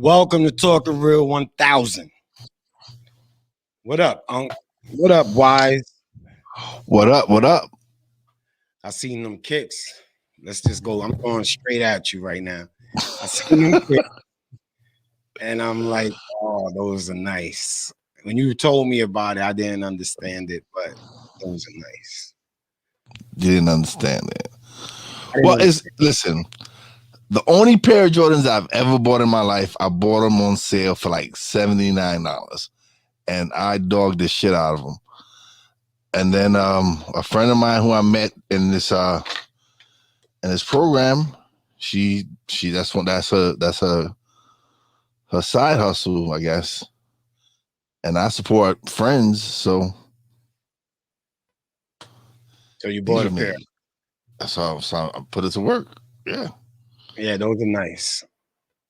Welcome to Talking Real 1000. What up, Unc? What up, Wise? What up? What up? I seen them kicks. Let's just go. I'm going straight at you right now. I seen them kicks, and I'm like, oh, those are nice. When you told me about it, I didn't understand it, but those are nice. You didn't understand it. I didn't Well, it's understand. listen. The only pair of Jordans I've ever bought in my life, I bought them on sale for like $79, and I dogged the shit out of them. And then a friend of mine who I met in this program, she that's her side hustle, I guess. And I support friends, so So you bought a pair. So I put it to work. Yeah. Yeah, those are nice.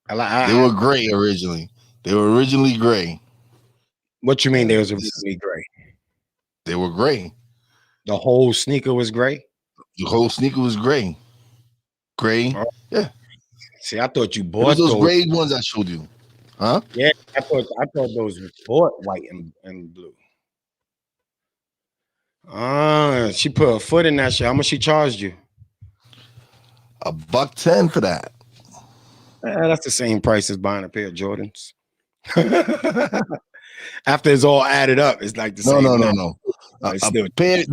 They were gray originally. They were originally gray. What you mean they was originally gray? They were gray. The whole sneaker was gray? The whole sneaker was gray. Gray. Oh. Yeah. See, I thought you bought those gray ones I showed you. Huh? Yeah, I thought those were bought white and blue. She put a foot in that shit. How much she charged you? $110 for that. That's the same price as buying a pair of Jordans. After it's all added up, it's like the same. No. A pair of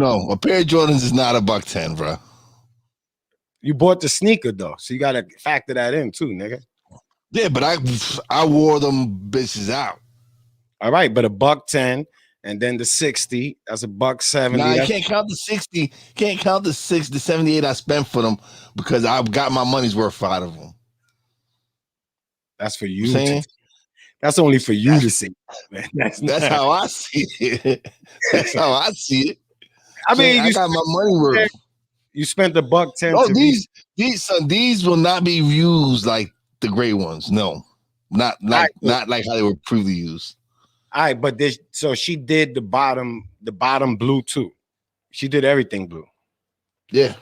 Jordans is not $110, bro. You bought the sneaker though, so you gotta factor that in too, nigga. Yeah, but I wore them bitches out. All right, but $110, and then the 60, that's $170. Nah, you can't count the 60. Can't count the 78 I spent for them because I got my money's worth out of them. That's for you. That's only for you to see. Man. That's how I see it. That's how I see it. I mean, I got my money worth. You spent $110. Oh, these will not be used like the gray ones. No, not like how they were previously used. All right, but so she did the bottom blue too. She did everything blue. Yeah.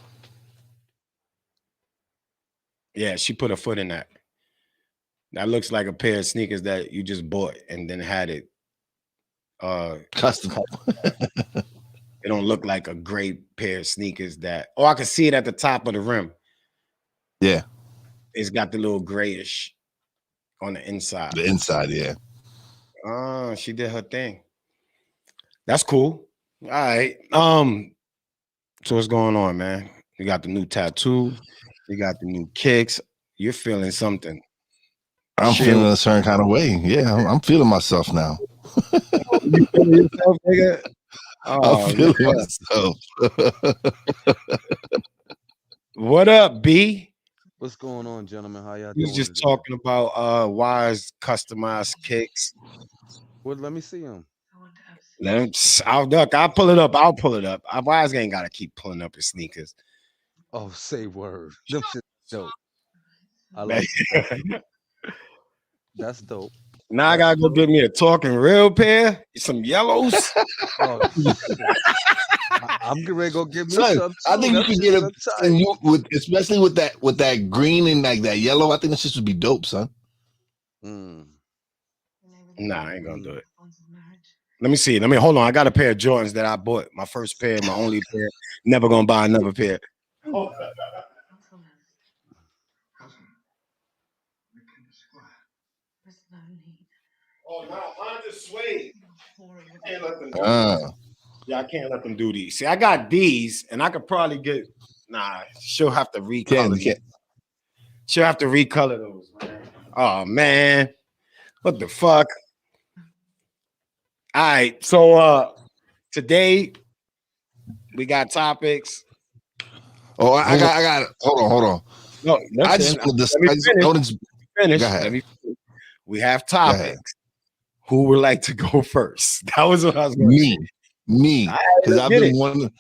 Yeah, she put a foot in that. That looks like a pair of sneakers that you just bought and then had it custom. It don't look like a great pair of sneakers that. Oh, I can see it at the top of the rim. Yeah. It's got the little grayish on the inside. The inside, yeah. Oh, she did her thing. That's cool. All right. So what's going on, man? You got the new tattoo. You got the new kicks. You're feeling something. I'm feeling a certain kind of way. Yeah, I'm feeling myself now. You feeling yourself, nigga? I'm feeling myself. What up, B? What's going on, gentlemen? How y'all doing? We was just talking about Wise customized kicks. Well, let me see them. I'll pull it up. I'll pull it up. Wise ain't gotta keep pulling up his sneakers. Oh, say word. Them shit dope. I like that. That's dope. Now I gotta go get me a Talking Real pair, some yellows. Oh, I'm getting ready to go get me some. I think you can get it, especially with that green and like that yellow. I think this just would be dope, son. Nah, I ain't gonna do it. Let me see. Hold on. I got a pair of Jordans that I bought. My first pair, my only pair. Never gonna buy another pair. Oh. Oh, now Honda Suede. I can't let them do I can't let them do these. See, I got these, and I could probably get. Nah, she'll have to recolor. She'll have to recolor those, man. Oh man, what the fuck? All right, so today we got topics. Oh, I got it. Hold on. No, I just want to finish. Let me finish. We have topics. Who would like to go first? That was what I was going to say. Me, because I've been wanting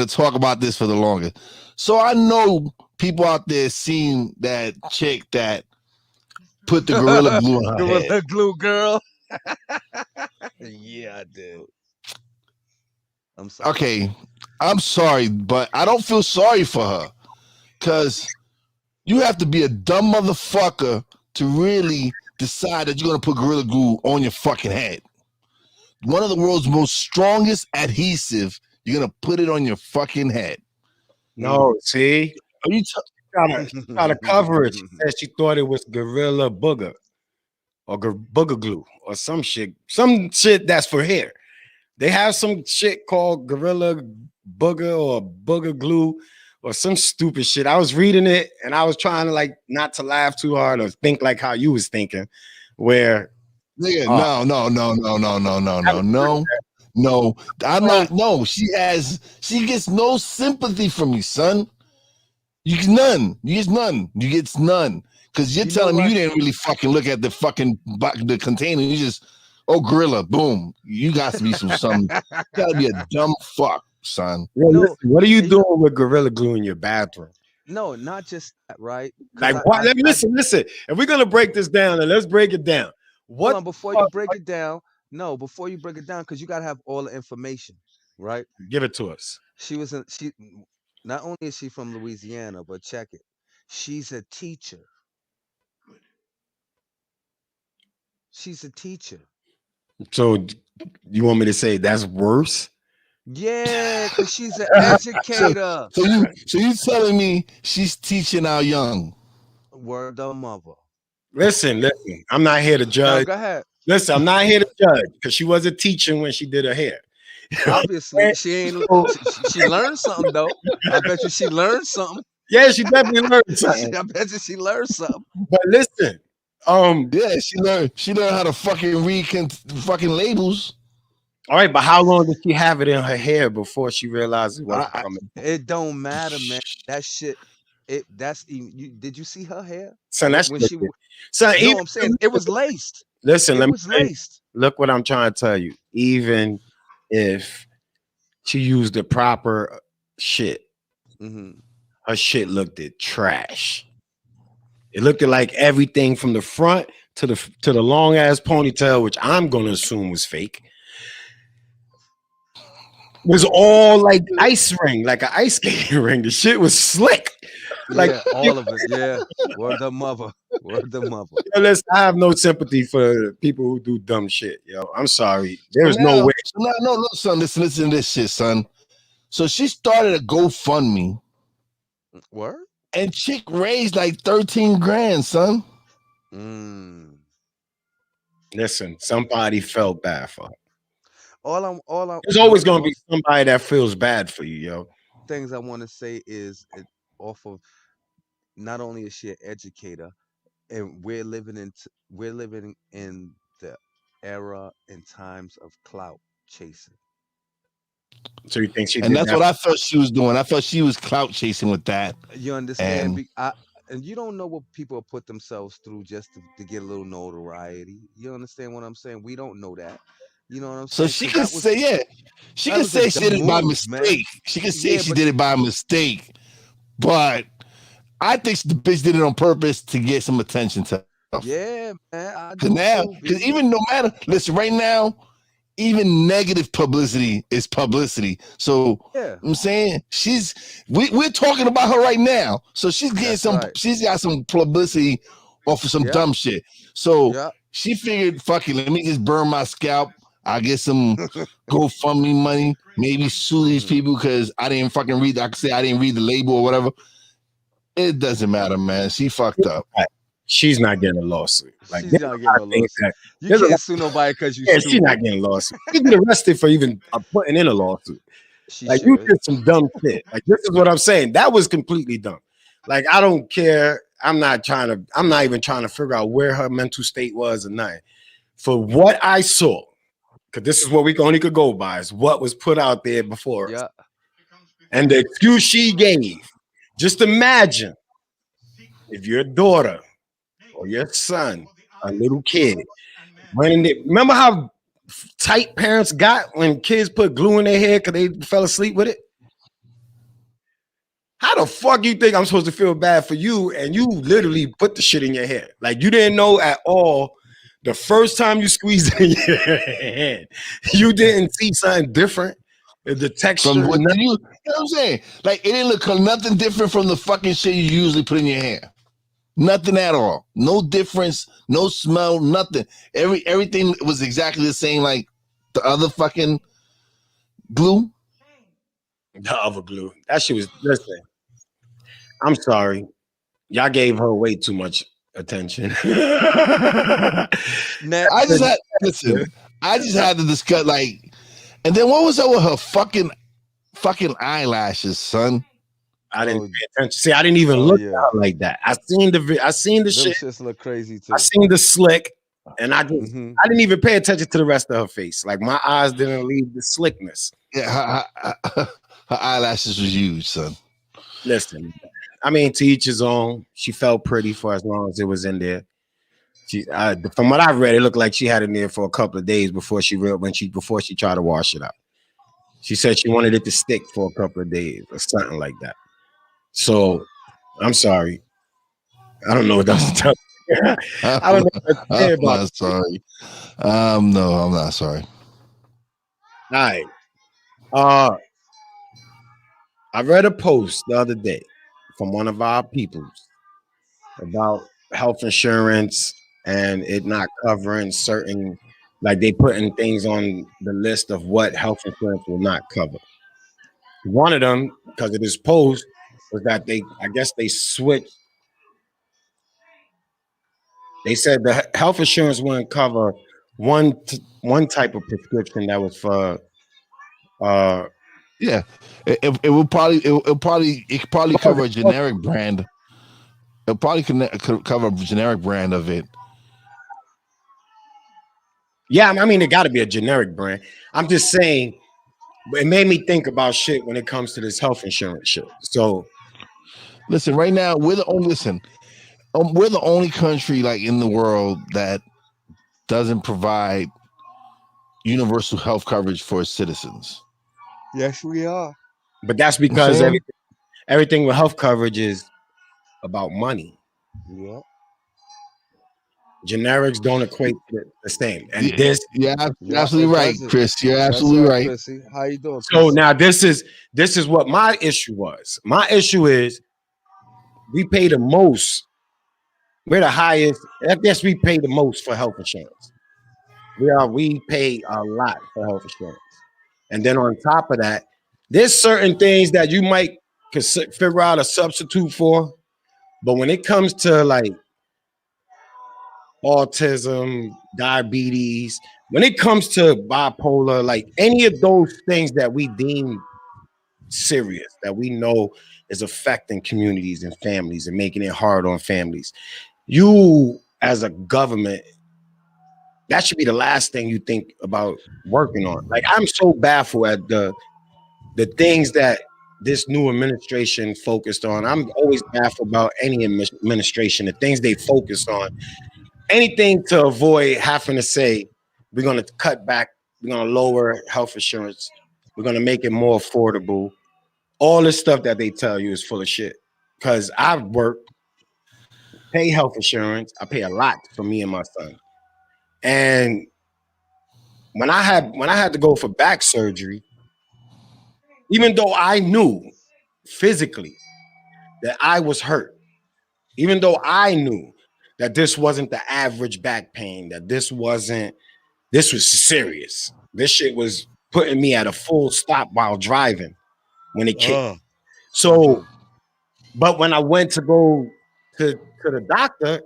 to talk about this for the longest. So I know people out there seen that chick that put the Gorilla Glue on her head. Gorilla Glue girl. Yeah, I did. I'm sorry. Okay, I'm sorry, but I don't feel sorry for her because you have to be a dumb motherfucker to really decide that you're gonna put Gorilla Glue on your fucking head. One of the world's most strongest adhesive, you're gonna put it on your fucking head. No, see, Are you gotta cover it. She said she thought it was Gorilla Booger or Booger Glue or some shit that's for hair. They have some shit called Gorilla Booger or Booger Glue or some stupid shit. I was reading it and I was trying to like not to laugh too hard or think like how you was thinking, where nigga, no. I'm not. No, she gets no sympathy from you, son. You get none. Because you're telling me you didn't really fucking look at the container. You just, Gorilla, boom. You got to be some. You gotta be a dumb fuck, son. No, listen, what are you doing with Gorilla Glue in your bathroom? No, not just that, right? Like what? Listen. If we're gonna break this down, then let's break it down. What? Hold on, before you break it down, because you gotta have all the information, right? Give it to us. She not only is she from Louisiana, but check it. She's a teacher. She's a teacher. So you want me to say that's worse? Yeah, because she's an educator. So you telling me she's teaching our young? Word of mother. Listen. I'm not here to judge. No, go ahead. Listen, I'm not here to judge because she wasn't teaching when she did her hair. Obviously, she ain't. She learned something though. I bet you she learned something. Yeah, she definitely learned something. I bet you she learned something. But listen, yeah, she learned how to fucking read fucking labels. All right, but how long did she have it in her hair before she realized it was coming? It don't matter, man. That shit. Did you see her hair? Son, that's when she. Son, no, I'm saying it was laced. Listen, it was laced. Look what I'm trying to tell you. Even if she used the proper shit, her shit looked at trash. It looked at like everything from the front to the long ass ponytail, which I'm gonna assume was fake. Was all like ice ring, like an ice skating ring. The shit was slick. Like all of it. Yeah. Word the mother. Yo, listen, I have no sympathy for people who do dumb shit. Yo, I'm sorry. There's no way. No, son. Listen to this shit, son. So she started a GoFundMe. Word? And chick raised like 13 grand, son. Listen, somebody felt bad for her. There's always gonna be somebody that feels bad for you, yo. Things I want to say is off of not only is she an educator, and we're living in the era and times of clout chasing. So you think and that's what I thought she was doing. I thought she was clout chasing with that. You understand? And you don't know what people put themselves through just to get a little notoriety. You understand what I'm saying? We don't know that. You know what I'm saying? So she can say, she can say she did it by mistake. She can say she did it by mistake, but I think the bitch did it on purpose to get some attention to her. Yeah, man. Because even no matter, listen, right now, even negative publicity is publicity. So I'm saying we're talking about her right now. So she's getting she's got some publicity off of some dumb shit. So she figured, fuck it, let me just burn my scalp. I'll get some GoFundMe money, maybe sue these people because I didn't fucking read. I could say I didn't read the label or whatever. It doesn't matter, man. She fucked up. She's not getting a lawsuit. Like she's not getting a lawsuit. You can't sue nobody because you. She's not getting a lawsuit. You get arrested for even putting in a lawsuit. You did some dumb shit. Like this is what I'm saying. That was completely dumb. Like I don't care. I'm not even trying to figure out where her mental state was or nothing. For what I saw. Because this is what we only could go by, is what was put out there before us. And the excuse she gave, just imagine if your daughter or your son, a little kid, remember how tight parents got when kids put glue in their hair because they fell asleep with it? How the fuck you think I'm supposed to feel bad for you and you literally put the shit in your hair? Like you didn't know at all. The first time you squeezed it in your hand, you didn't see something different. The texture. From what you know what I'm saying? Like it didn't look nothing different from the fucking shit you usually put in your hair. Nothing at all. No difference. No smell. Nothing. Everything was exactly the same like the other fucking glue. The other glue. That shit was. Listen, I'm sorry. Y'all gave her way too much attention. Snap. I just had listen. I just had to discuss like, and then what was up with her fucking eyelashes, son? I didn't pay attention. See, I didn't even look at her like that. I seen the Them shit. shits look crazy too. I seen the slick, and I didn't even pay attention to the rest of her face. Like my eyes didn't leave the slickness. Yeah, her eyelashes was huge, son. Listen, I mean, to each his own. She felt pretty for as long as it was in there. From what I read, it looked like she had it in there for a couple of days before she tried to wash it out. She said she wanted it to stick for a couple of days or something like that. So, I'm sorry. I don't know what else to tell you. I don't know what to say about I'm not sorry. No, I'm not sorry. All right. I read a post the other day from one of our peoples about health insurance and it not covering certain, like they putting things on the list of what health insurance will not cover. One of them, because of this post, was that I guess they switched. They said the health insurance wouldn't cover one type of prescription that was for Yeah, it will probably it could probably cover a generic brand. It'll probably cover a generic brand of it. Yeah, I mean it got to be a generic brand. I'm just saying, it made me think about shit when it comes to this health insurance shit. So, listen, right now we're the only country like in the world that doesn't provide universal health coverage for its citizens. Yes, we are. But that's because everything with health coverage is about money. Yeah. Generics don't equate to the same. And you're absolutely right, Chris. You're absolutely right. Chrissy. How you doing, Chrissy? So now this is what my issue was. My issue is we pay the most. We're the highest. I guess we pay the most for health insurance. We pay a lot for health insurance. And then on top of that, there's certain things that you might figure out a substitute for. But when it comes to like autism, diabetes, when it comes to bipolar, like any of those things that we deem serious, that we know is affecting communities and families and making it hard on families, you as a government, that should be the last thing you think about working on. Like I'm so baffled at the things that this new administration focused on. I'm always baffled about any administration, the things they focused on. Anything to avoid having to say, we're going to cut back, we're going to lower health insurance, we're going to make it more affordable. All this stuff that they tell you is full of shit. Because I've worked, pay health insurance, I pay a lot for me and my son. And when I had to go for back surgery, even though I knew physically that I was hurt, even though I knew that this wasn't the average back pain, that this was serious. This shit was putting me at a full stop while driving when it kicked. So, but when I went to go to the doctor,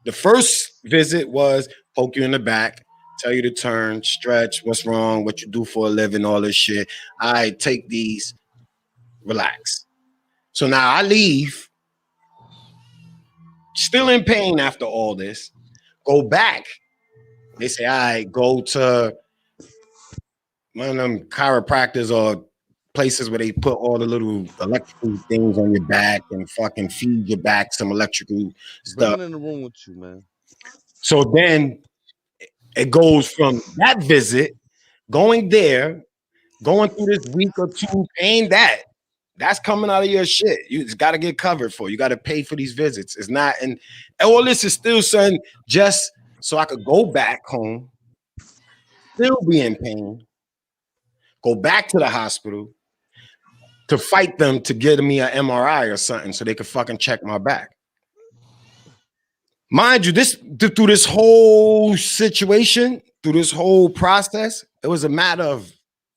the first visit was poke you in the back, tell you to turn, stretch, what's wrong, what you do for a living, all this shit. I take these, relax. So now I leave, still in pain after all this, go back. They say, all right, go to one of them chiropractors or places where they put all the little electrical things on your back and fucking feed your back some electrical stuff. Bring it in the room with you, man. So then it goes from that visit, going there, going through this week or two, paying that's coming out of your shit. You just got to get covered for. You got to pay for these visits. It's not, and all this is still something just so I could go back home, still be in pain, go back to the hospital to fight them to get me an MRI or something so they could fucking check my back. Mind you, through this whole situation, through this whole process, it was a matter of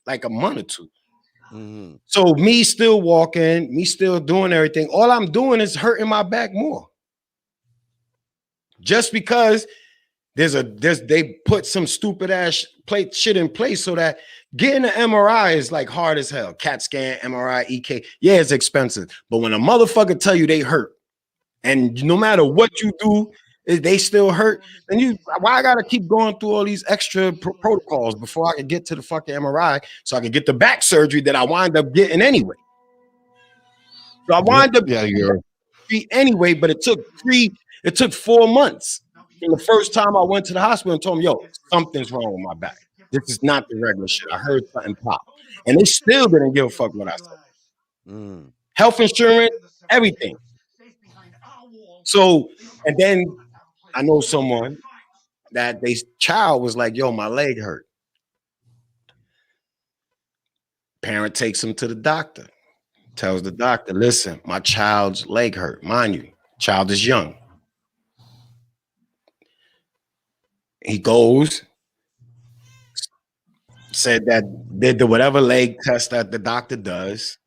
like a month or two. Mm-hmm. So me still walking, me still doing everything. All I'm doing is hurting my back more. Just because they put some stupid ass shit in place so that getting an MRI is like hard as hell. CAT scan, MRI, EK. Yeah, it's expensive. But when a motherfucker tell you they hurt, and no matter what you do, they still hurt, then why I gotta keep going through all these extra protocols before I can get to the fucking MRI so I can get the back surgery that I wind up getting anyway. So I wind up anyway, but it took 4 months. And the first time I went to the hospital and told them, yo, something's wrong with my back. This is not the regular shit. I heard something pop. And they still didn't give a fuck what I said. Mm. Health insurance, everything. So, and then I know someone that their child was like, yo, my leg hurt. Parent takes him to the doctor, tells the doctor, listen, my child's leg hurt. Mind you, child is young. He goes, said that did the whatever leg test that the doctor does,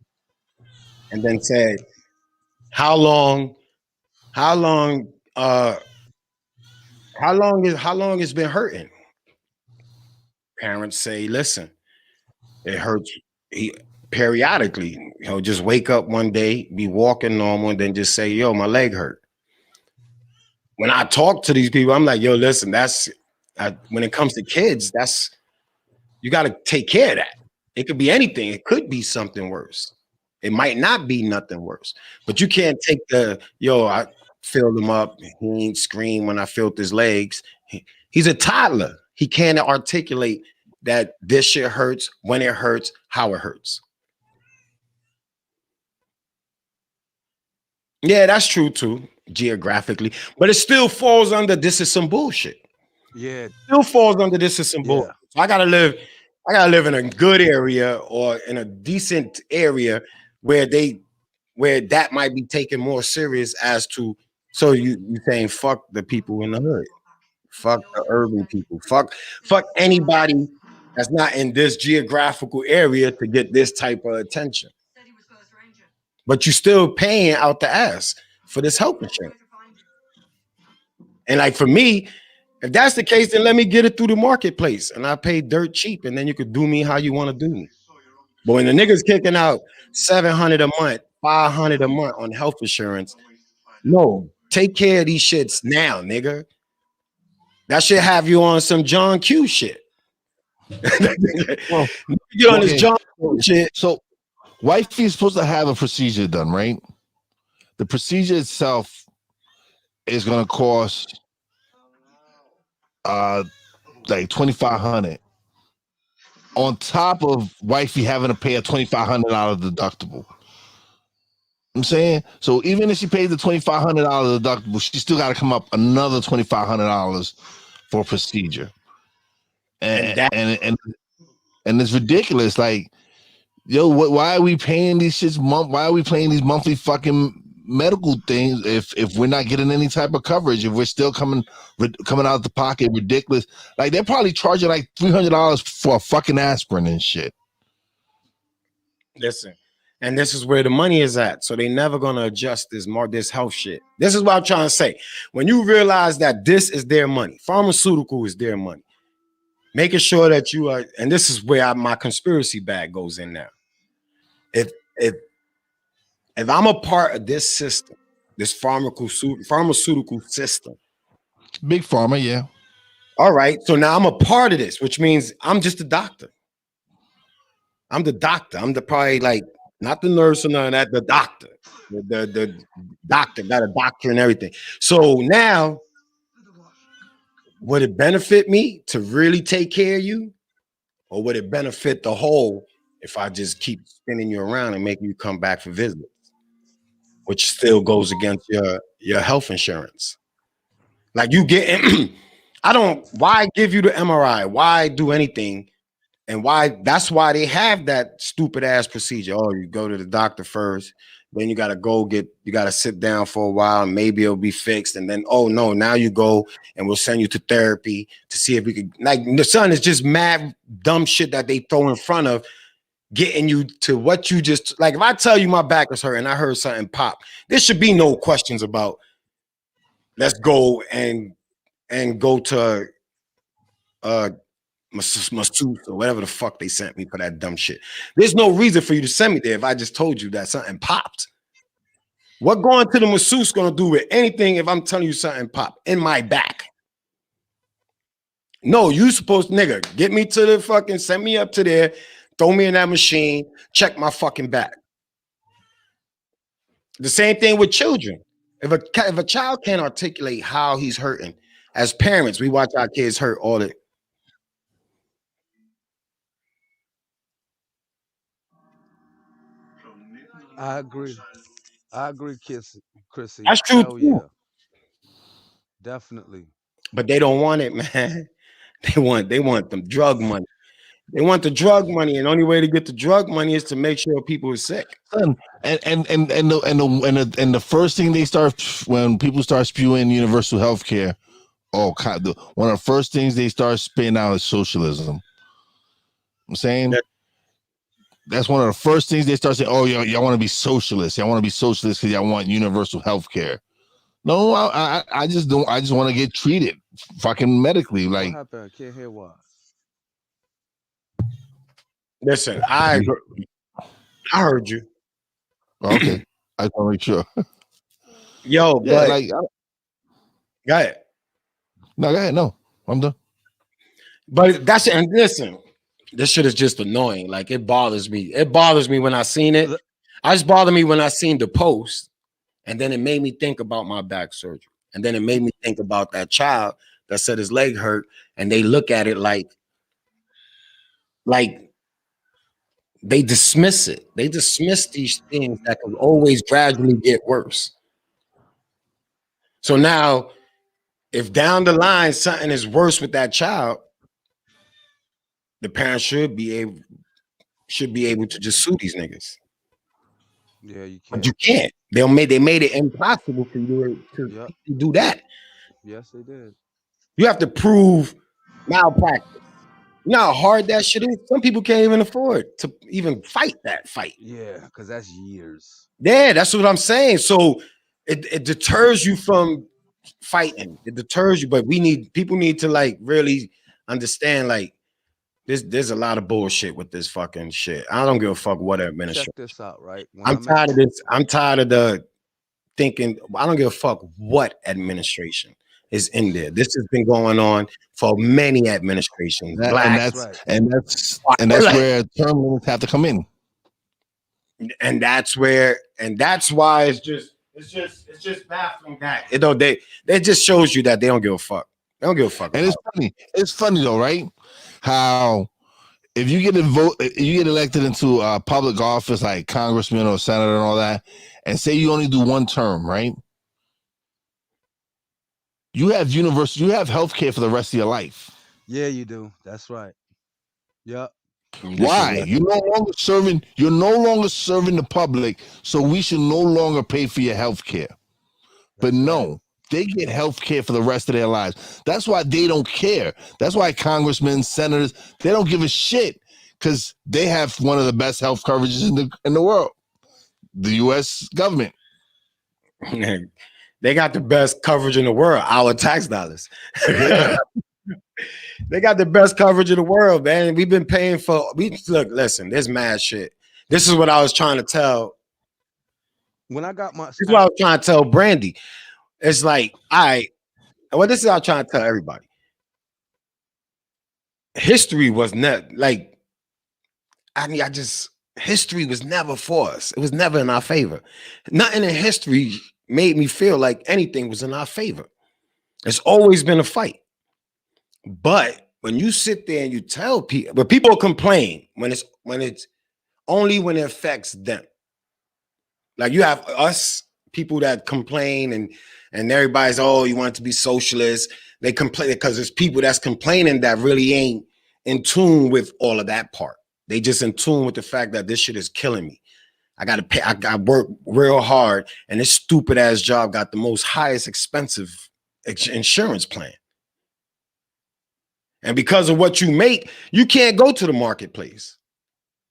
and then said, how long it's been hurting? Parents say, listen, it hurts. He periodically, he'll just wake up one day, be walking normal, and then just say, yo, my leg hurt. When I talk to these people, I'm like, yo, listen, when it comes to kids, you got to take care of that. It could be anything. It could be something worse. It might not be nothing worse, but you can't take I filled him up. He ain't scream when I felt his legs. He's a toddler. He can't articulate that this shit hurts, when it hurts, how it hurts. Yeah, that's true too, geographically, but it still falls under this is some bullshit. Yeah, it still falls under this is some bullshit. So I gotta live in a good area or in a decent area where that might be taken more serious as to. So you saying fuck the people in the hood, fuck the urban people, fuck anybody that's not in this geographical area to get this type of attention. But you still paying out the ass for this health insurance. And like for me, if that's the case, then let me get it through the marketplace and I pay dirt cheap, and then you could do me how you want to do me. But when the niggas kicking out $700 a month, $500 a month on health insurance, no, take care of these shits now, nigga. That should have you on some John Q shit. You on this John Q shit. So wifey is supposed to have a procedure done, right? The procedure itself is going to cost like $2,500 on top of wifey having to pay a $2,500 deductible. I'm saying, so even if she pays the $2,500 deductible, she still got to come up another $2,500 for a procedure, and it's ridiculous. Like, yo, why are we paying these shits? Why are we paying these monthly fucking medical things if we're not getting any type of coverage? If we're still coming out the pocket ridiculous, like they're probably charging like $300 for a fucking aspirin and shit. Listen, and this is where the money is at. So they never gonna adjust this health shit. This is what I'm trying to say. When you realize that this is their money, pharmaceutical is their money, making sure that you are, and this is where my conspiracy bag goes in now. If I'm a part of this system, this pharmaceutical system, big pharma, yeah. All right, so now I'm a part of this, which means I'm just a doctor. I'm the doctor. I'm probably like not the nurse or none of that. The doctor, the doctor got a doctor and everything. So now, would it benefit me to really take care of you, or would it benefit the whole if I just keep spinning you around and make you come back for visits, which still goes against your health insurance? Like you get, why give you the MRI? Why do anything? And that's why they have that stupid ass procedure. Oh, you go to the doctor first, Then you gotta sit down for a while, and maybe it'll be fixed. And then, oh no, now you go and we'll send you to therapy to see if we could. Like the son is just mad dumb shit that they throw in front of, getting you to what you just like. If I tell you my back is hurt and I heard something pop, there should be no questions about. Let's go and go to masseuse or whatever the fuck they sent me for that dumb shit. There's no reason for you to send me there if I just told you that something popped. What going to the masseuse gonna do with anything if I'm telling you something pop in my back? No, you supposed, nigga, get me to the fucking, send me up to there, throw me in that machine, check my fucking back. The same thing with children. If a child can't articulate how he's hurting, as parents, we watch our kids hurt all the. I agree. I agree, Chrissy. That's true Hell too. yeah. Definitely. But they don't want it, man. They want them drug money. They want the drug money, and the only way to get the drug money is to make sure people are sick. And the first thing they start when people start spewing universal health care, one of the first things they start spitting out is socialism. I'm saying that's one of the first things they start saying. Oh, y'all want to be socialists. Y'all want to be socialists because y'all want universal health care. No, I just don't. I just want to get treated fucking medically. Like, what happened? I can't hear why. Listen, I heard you. Okay, I just want to make sure. Yo, Yeah, but like, go ahead. No, go ahead. No, I'm done. But that's it. And listen, this shit is just annoying. Like, it bothers me. It bothers me when I seen it. I just bothered me when I seen the post, and then it made me think about my back surgery, and then it made me think about that child that said his leg hurt, and they look at it like they dismiss it. They dismiss these things that can always gradually get worse. So now, if down the line something is worse with that child, the parents should be able to just sue these niggas. Yeah, you can't. But you can't. They made it impossible for you to do that. Yes, they did. You have to prove malpractice. You know how hard that shit is? Some people can't even afford to even fight that fight. Yeah, because that's years. Yeah, that's what I'm saying. So it deters you from fighting. It deters you, but people need to like really understand like there's a lot of bullshit with this fucking shit. I don't give a fuck what administration. Check this out, right? I'm tired of this. I'm tired of the thinking. I don't give a fuck what administration is in there. This has been going on for many administrations. And that's where term limits have to come in. And that's why it's just baffling that they just shows you that they don't give a fuck. They don't give a fuck. And it's funny though, right? How if you get elected into a public office like congressman or senator and all that, and say you only do one term, right? You have health care for the rest of your life. Yeah, you do. That's right. Yep. Why? You're no longer serving the public, so we should no longer pay for your health care. But no, they get health care for the rest of their lives. That's why they don't care. That's why congressmen, senators, they don't give a shit because they have one of the best health coverages in the world. The U.S. government. They got the best coverage in the world, our tax dollars. They got the best coverage in the world, man. We've been paying listen, there's mad shit. This is what I was trying to tell. This is what I was trying to tell Brandy. It's like, this is what I'm trying to tell everybody. History was never history was never for us. It was never in our favor. Nothing in history made me feel like anything was in our favor. It's always been a fight. But when you sit there and you tell people, but people complain when it's only when it affects them. Like you have us people that complain and everybody's, oh, you want it to be socialist. They complain because it's people that's complaining that really ain't in tune with all of that part. They just in tune with the fact that this shit is killing me. I got to pay. I work real hard, and this stupid ass job got the most highest expensive insurance plan. And because of what you make, you can't go to the marketplace.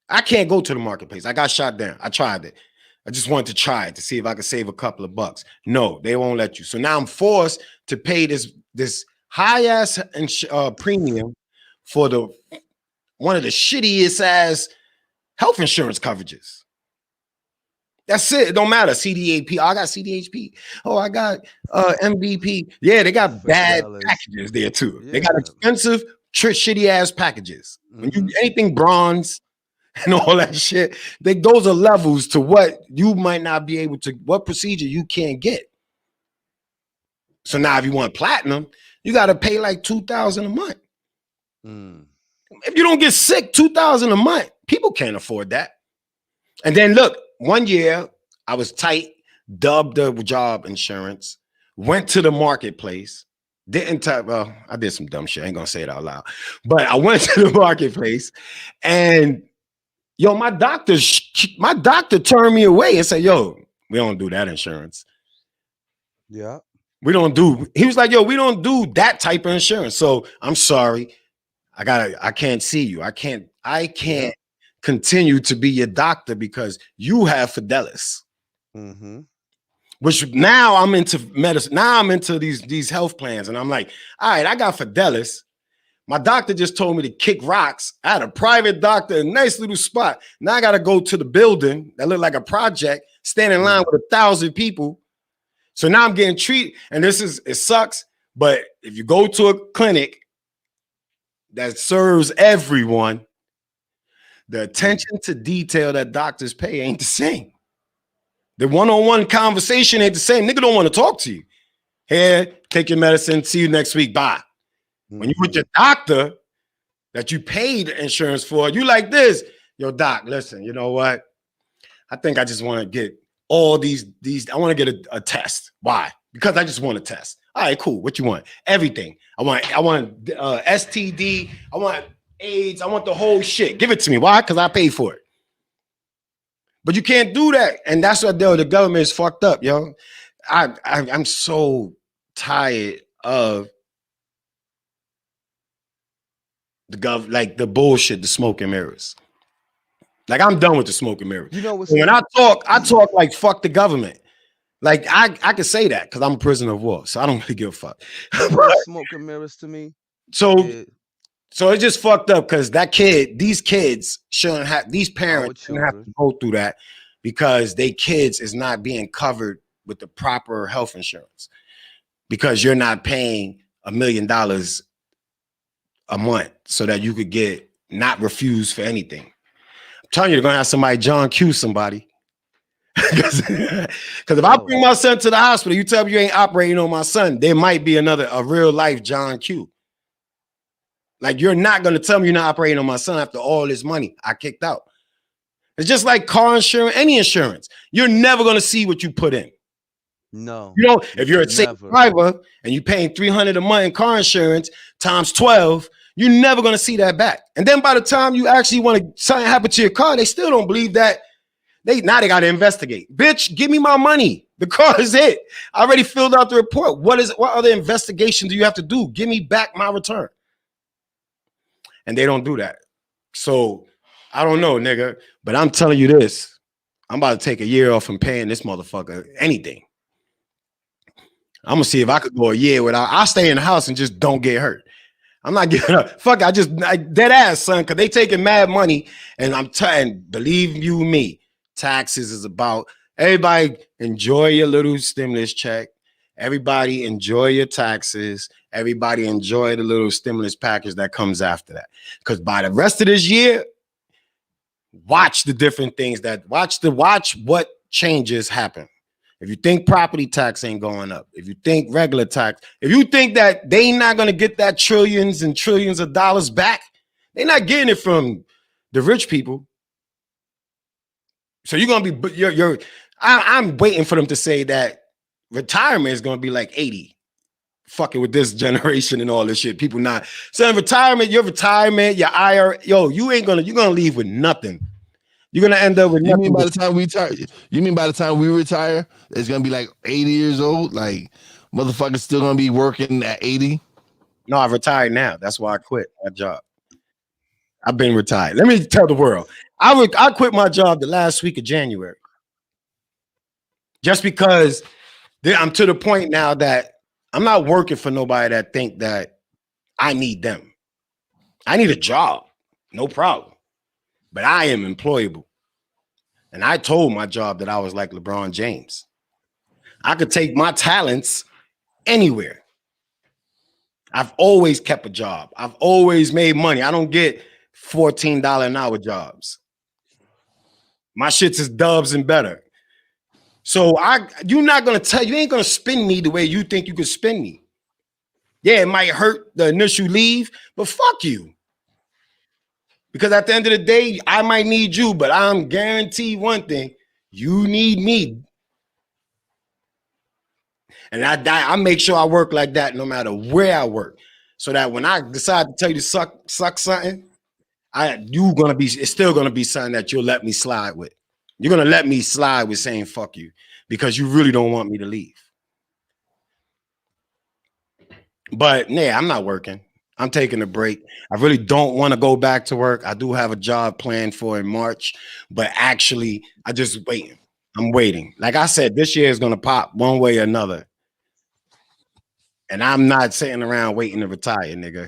I can't go to the marketplace. I got shot down. I tried it. I just wanted to try it to see if I could save a couple of bucks. No, they won't let you. So now I'm forced to pay this high ass premium for one of the shittiest ass health insurance coverages. That's it. It don't matter. CDAP. Oh, I got CDHP. Oh, I got MVP. Yeah, they got bad packages there too. Yeah. They got expensive, shitty ass packages. When you anything bronze and all that shit, those are levels to what you might not be able to, what procedure you can't get. So now if you want platinum, you got to pay like $2,000 a month. If you don't get sick, $2,000 a month, people can't afford that. And then look, one year I was tight, dubbed the job insurance, went to the marketplace, well, I did some dumb shit. I ain't gonna say it out loud, but I went to the marketplace and yo, my doctor turned me away and said, yo, we don't do that insurance. Yeah. He was like, yo, we don't do that type of insurance. So I'm sorry. I can't see you. I can't continue to be your doctor because you have Fidelis. Which now I'm into medicine. Now I'm into these health plans. And I'm like, all right, I got Fidelis. My doctor just told me to kick rocks. I had a private doctor, a nice little spot. Now I got to go to the building that looked like a project, stand in line with 1,000 people. So now I'm getting treated. And it sucks. But if you go to a clinic that serves everyone, the attention to detail that doctors pay ain't the same. The one-on-one conversation ain't the same. Nigga don't want to talk to you. Here, take your medicine. See you next week. Bye. When you with your doctor that you paid insurance for, you like this. Yo, doc, listen, you know what? I think I just want to get all these. I want to get a test. Why? Because I just want a test. All right, cool. What you want? Everything. I want STD. I want AIDS. I want the whole shit. Give it to me. Why? Because I paid for it. But you can't do that. And that's what the government is fucked up, yo. I'm so tired of the bullshit, the smoke and mirrors. Like I'm done with the smoke and mirrors. You know what? When I talk like fuck the government. Like I can say that because I'm a prisoner of war, so I don't really give a fuck. Smoke and mirrors to me. So it's just fucked up because these kids shouldn't have, these parents shouldn't have to go through that because they kids is not being covered with the proper health insurance because you're not paying $1 million a month so that you could get not refused for anything. I'm telling you, they're gonna have somebody John Q somebody. Because if I bring my son to the hospital, you tell me you ain't operating on my son, there might be a real life John Q. Like you're not gonna tell me you're not operating on my son after all this money I kicked out. It's just like car insurance, any insurance. You're never gonna see what you put in. No, you know, if you're a safe driver and you're paying $300 a month in car insurance times 12, you're never gonna see that back. And then by the time you actually want something happen to your car, they still don't believe that. They got to investigate. Bitch, give me my money. The car is it. I already filled out the report. What other investigation do you have to do? Give me back my return. And they don't do that. So I don't know, nigga, but I'm telling you this. I'm about to take a year off from paying this motherfucker anything. I'm gonna see if I could go a year without. I'll stay in the house and just don't get hurt. I'm not giving up. Fuck, I dead ass, son, because they taking mad money. And I'm telling, believe you me, taxes is about everybody enjoy your little stimulus check. Everybody enjoy your taxes. Everybody enjoy the little stimulus package that comes after that. Because by the rest of this year, watch the different things watch what changes happen. If you think property tax ain't going up, if you think regular tax, if you think that they not going to get that trillions and trillions of dollars back, they're not getting it from the rich people. So you're going to be, I'm waiting for them to say that retirement is going to be like 80. Fucking with this generation and all this shit. People not saying your retirement, your IRA, you're going to leave with nothing. You're gonna end up with You mean nothing. by the time we retire? You mean by the time we retire, it's gonna be like 80 years old? Like motherfuckers still gonna be working at 80? No, I've retired now. That's why I quit my job. I've been retired. Let me tell the world. I quit my job the last week of January. Just because I'm to the point now that I'm not working for nobody that think that I need them. I need a job, no problem. But I am employable. And I told my job that I was like LeBron James. I could take my talents anywhere. I've always kept a job. I've always made money. I don't get $14 an hour jobs. My shit's is dubs and better. So you're not gonna you ain't gonna spin me the way you think you could spin me. Yeah, it might hurt the initial leave, but fuck you. Because at the end of the day, I might need you, but I'm guaranteed one thing: you need me. And I make sure I work like that no matter where I work. So that when I decide to tell you to suck something, it's still gonna be something that you'll let me slide with. You're gonna let me slide with saying fuck you because you really don't want me to leave. But yeah, I'm not working. I'm taking a break. I really don't want to go back to work. I do have a job planned for in March, but actually, I just waiting. I'm waiting. Like I said, this year is gonna pop one way or another. And I'm not sitting around waiting to retire, nigga.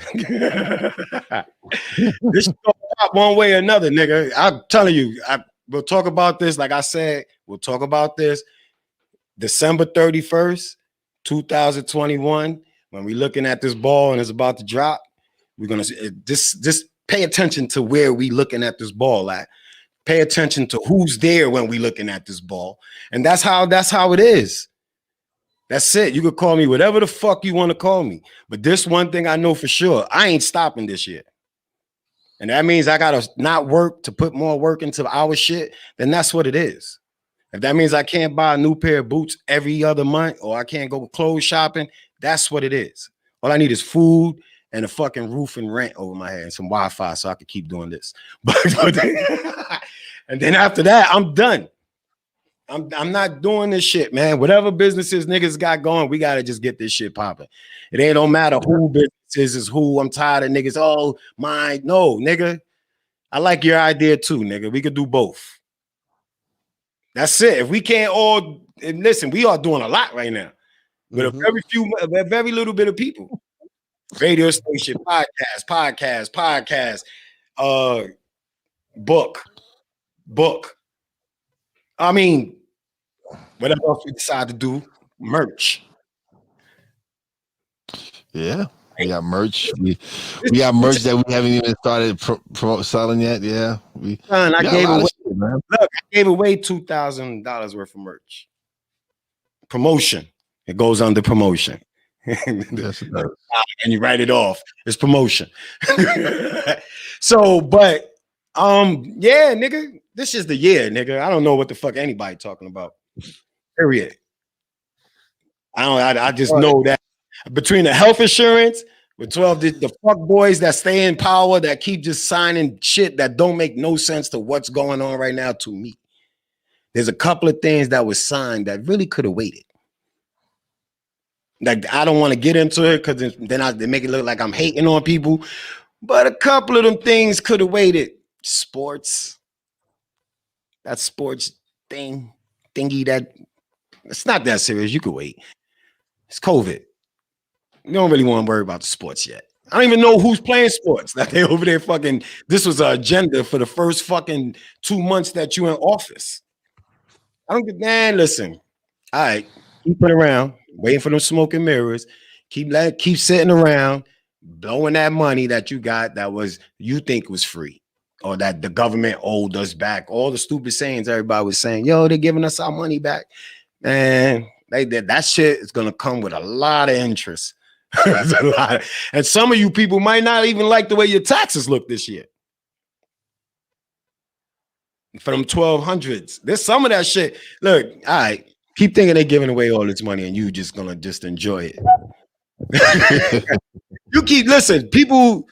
This is gonna pop one way or another, nigga. I'm telling you, we'll talk about this. Like I said, we'll talk about this December 31st, 2021. When we're looking at this ball and it's about to drop, we're gonna just pay attention to where we looking at this ball at. Pay attention to who's there when we looking at this ball, and that's how it is. That's it. You could call me whatever the fuck you want to call me, but this one thing I know for sure: I ain't stopping this year, and that means I gotta not work to put more work into our shit. Then that's what it is. If that means I can't buy a new pair of boots every other month or I can't go clothes shopping, that's what it is. All I need is food and a fucking roof and rent over my head and some Wi-Fi so I can keep doing this. And then after that, I'm done. I'm not doing this shit, man. Whatever businesses niggas got going, we got to just get this shit popping. It ain't don't matter who businesses is who. I'm tired of niggas. Oh, mine. No, nigga. I like your idea too, nigga. We could do both. That's it. If we can't all listen, we are doing a lot right now, but a very little bit of people. Radio station, podcast, book. I mean, whatever else we decide to do, merch. Yeah, we got merch. We got merch that we haven't even started selling yet. Yeah, I gave away $2,000 worth of merch. Promotion. It goes under promotion. Yes, it does. And you write it off. It's promotion. So, but yeah, nigga, this is the year, nigga. I don't know what the fuck anybody talking about. Period. I just know that between the health insurance, with 12 the fuck boys that stay in power that keep just signing shit that don't make no sense to what's going on right now to me. There's a couple of things that was signed that really could have waited. Like, I don't want to get into it because then they make it look like I'm hating on people. But a couple of them things could have waited. Sports. That sports thingy that it's not that serious. You could wait. It's COVID. You don't really want to worry about the sports yet. I don't even know who's playing sports. That they over there fucking. This was an agenda for the first fucking 2 months that you in office. I don't get. Man, listen. All right, keep it around, waiting for them smoking mirrors. Keep sitting around, blowing that money that you got you think was free, or that the government owed us back. All the stupid sayings everybody was saying. Yo, they're giving us our money back, and that shit is gonna come with a lot of interest. And some of you people might not even like the way your taxes look this year. For them 1200s, there's some of that shit. Look, all right, keep thinking they're giving away all this money and you just gonna just enjoy it. You listen, people.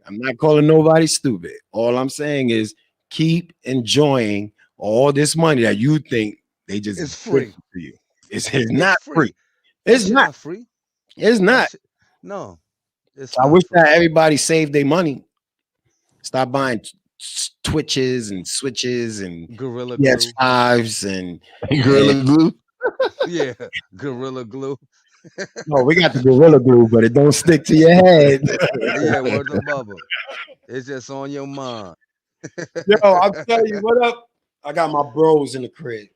I'm not calling nobody stupid. All I'm saying is keep enjoying all this money that you think they just It's give free. to you. It's It's not free. free. That It's shit not. not free. It's That not. shit, no, it's I not wish free. that everybody saved their money. Stop buying Twitches and Switches and Gorilla Glue. PS5s and Gorilla Glue. Yeah, Gorilla Glue. no, we got the Gorilla Glue, but it don't stick to your head. Yeah, word to Bubba. It's just on your mind. Yo, I'll tell you what up. I got my bros in the crib.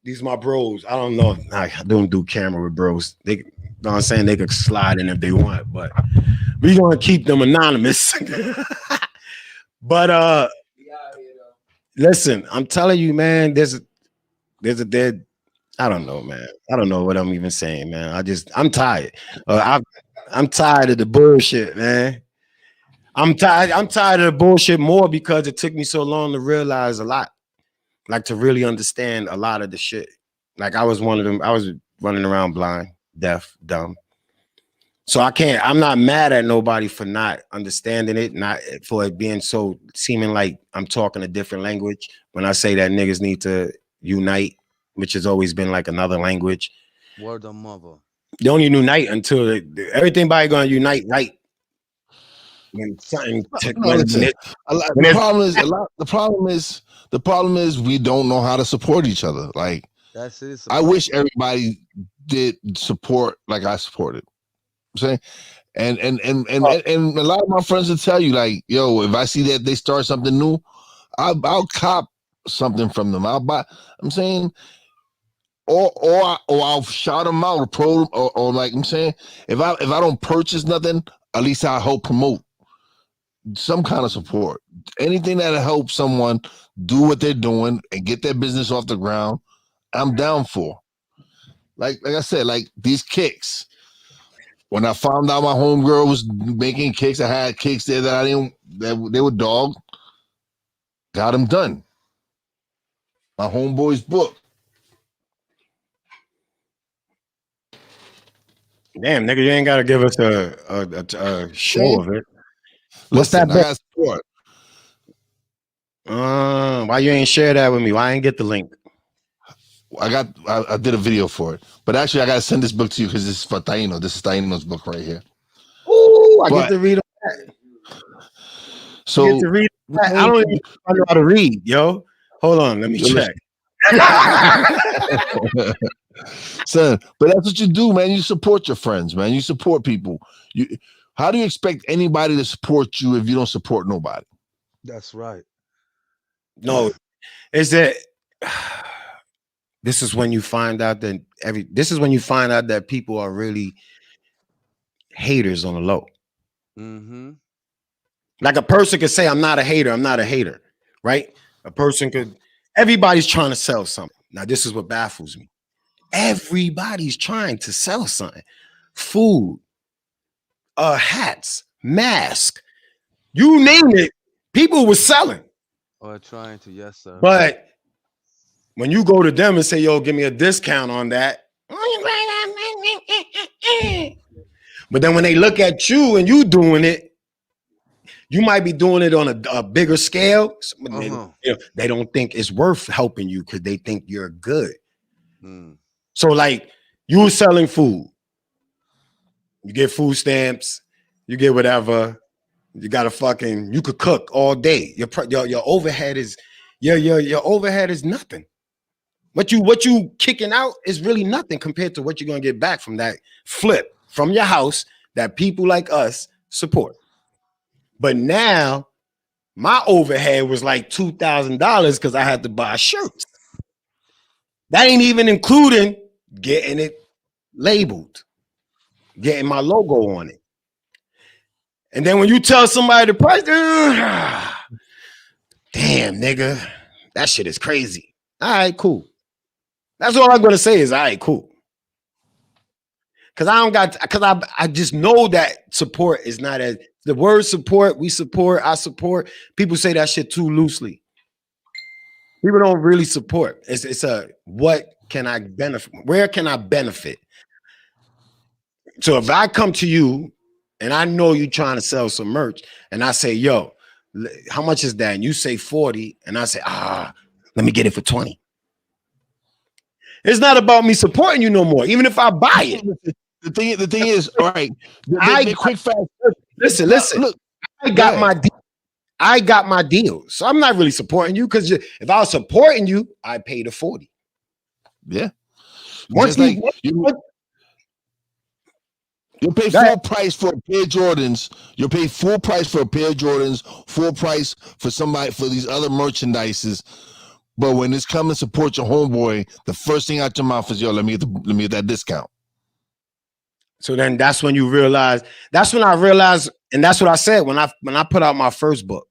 These my bros. I don't know. I don't do camera with bros. They, you know what I'm saying, they could slide in if they want, but we gonna keep them anonymous. But listen, I'm telling you, man. There's a dead. I don't know, man. I don't know what I'm even saying, man. I'm tired. I'm tired of the bullshit, man. I'm tired. I'm tired of the bullshit more because it took me so long to realize a lot, like to really understand a lot of the shit. Like I was one of them. I was running around blind, deaf, dumb. So I'm not mad at nobody for not understanding it, not for it being so seeming like I'm talking a different language. When I say that niggas need to unite, which has always been like another language. Word to mother. They only unite until everything by gonna unite right when something No, listen. when The problem is the problem is we don't know how to support each other. Like That's it. I wish everybody did support like I supported. I'm saying, and a lot of my friends will tell you like, yo, if I see that they start something new, I'll cop something from them. I'll buy. I'm saying, or I'll shout them out, or like I'm saying, if I don't purchase nothing, at least I help promote some kind of support. Anything that'll help someone do what they're doing and get their business off the ground, I'm down for. Like I said, like these kicks. When I found out my homegirl was making kicks, I had kicks there that I didn't, that they were dog. Got them done. My homeboy's book. damn nigga, you ain't gotta give us a show of it. What's Listen, that? I got support. Why you ain't share that with me? Why I ain't get the link? I did a video for it, but actually I gotta send this book to you because this is for Taino. This is Taino's book right here. Ooh, I get to read that. So I get to read that. I don't even know how to read, yo. Hold on, let me check. Son, but that's what you do, man. You support your friends, man. You support people. How do you expect anybody to support you if you don't support nobody? That's right. No, is that this is when you find out that people are really haters on the low. Mm-hmm. Like a person could say, I'm not a hater, right? A person could, everybody's trying to sell something. Now, this is what baffles me. Everybody's trying to sell something. Food, hats, mask, you name it, people were selling. Or trying to, yes, sir. But when you go to them and say, yo, give me a discount on that. But then when they look at you and you doing it, you might be doing it on a bigger scale. They don't think it's worth helping you because they think you're good. So like you were selling food. You get food stamps, you get whatever. You got you could cook all day. Your overhead is your overhead is nothing. What you kicking out is really nothing compared to what you're gonna get back from that flip from your house that people like us support. But now my overhead was like $2,000 because I had to buy shirts. That ain't even including getting it labeled, getting my logo on it. And then when you tell somebody the price, damn, nigga, that shit is crazy. All right, cool. That's all I'm gonna say is all right, cool. Cause I just know that support is not as the word support, we support, I support. People say that shit too loosely. People don't really support. It's a what can I benefit? Where can I benefit? So if I come to you and I know you trying to sell some merch, and I say, yo, how much is that? And you say 40, and I say, let me get it for 20. It's not about me supporting you no more, even if I buy it. The thing is, all right. They quick fast. Listen. Look, I got my deal. I got my deal. So I'm not really supporting you because if I was supporting you, I pay the 40. Yeah. Once like you pay full price for a pair of Jordans. You'll pay full price for a pair of Jordans, full price for somebody for these other merchandises. But when it's coming to support your homeboy, the first thing out your mouth is, yo, let me get that discount. So then that's when you realize, that's when I realized, and that's what I said when I put out my first book,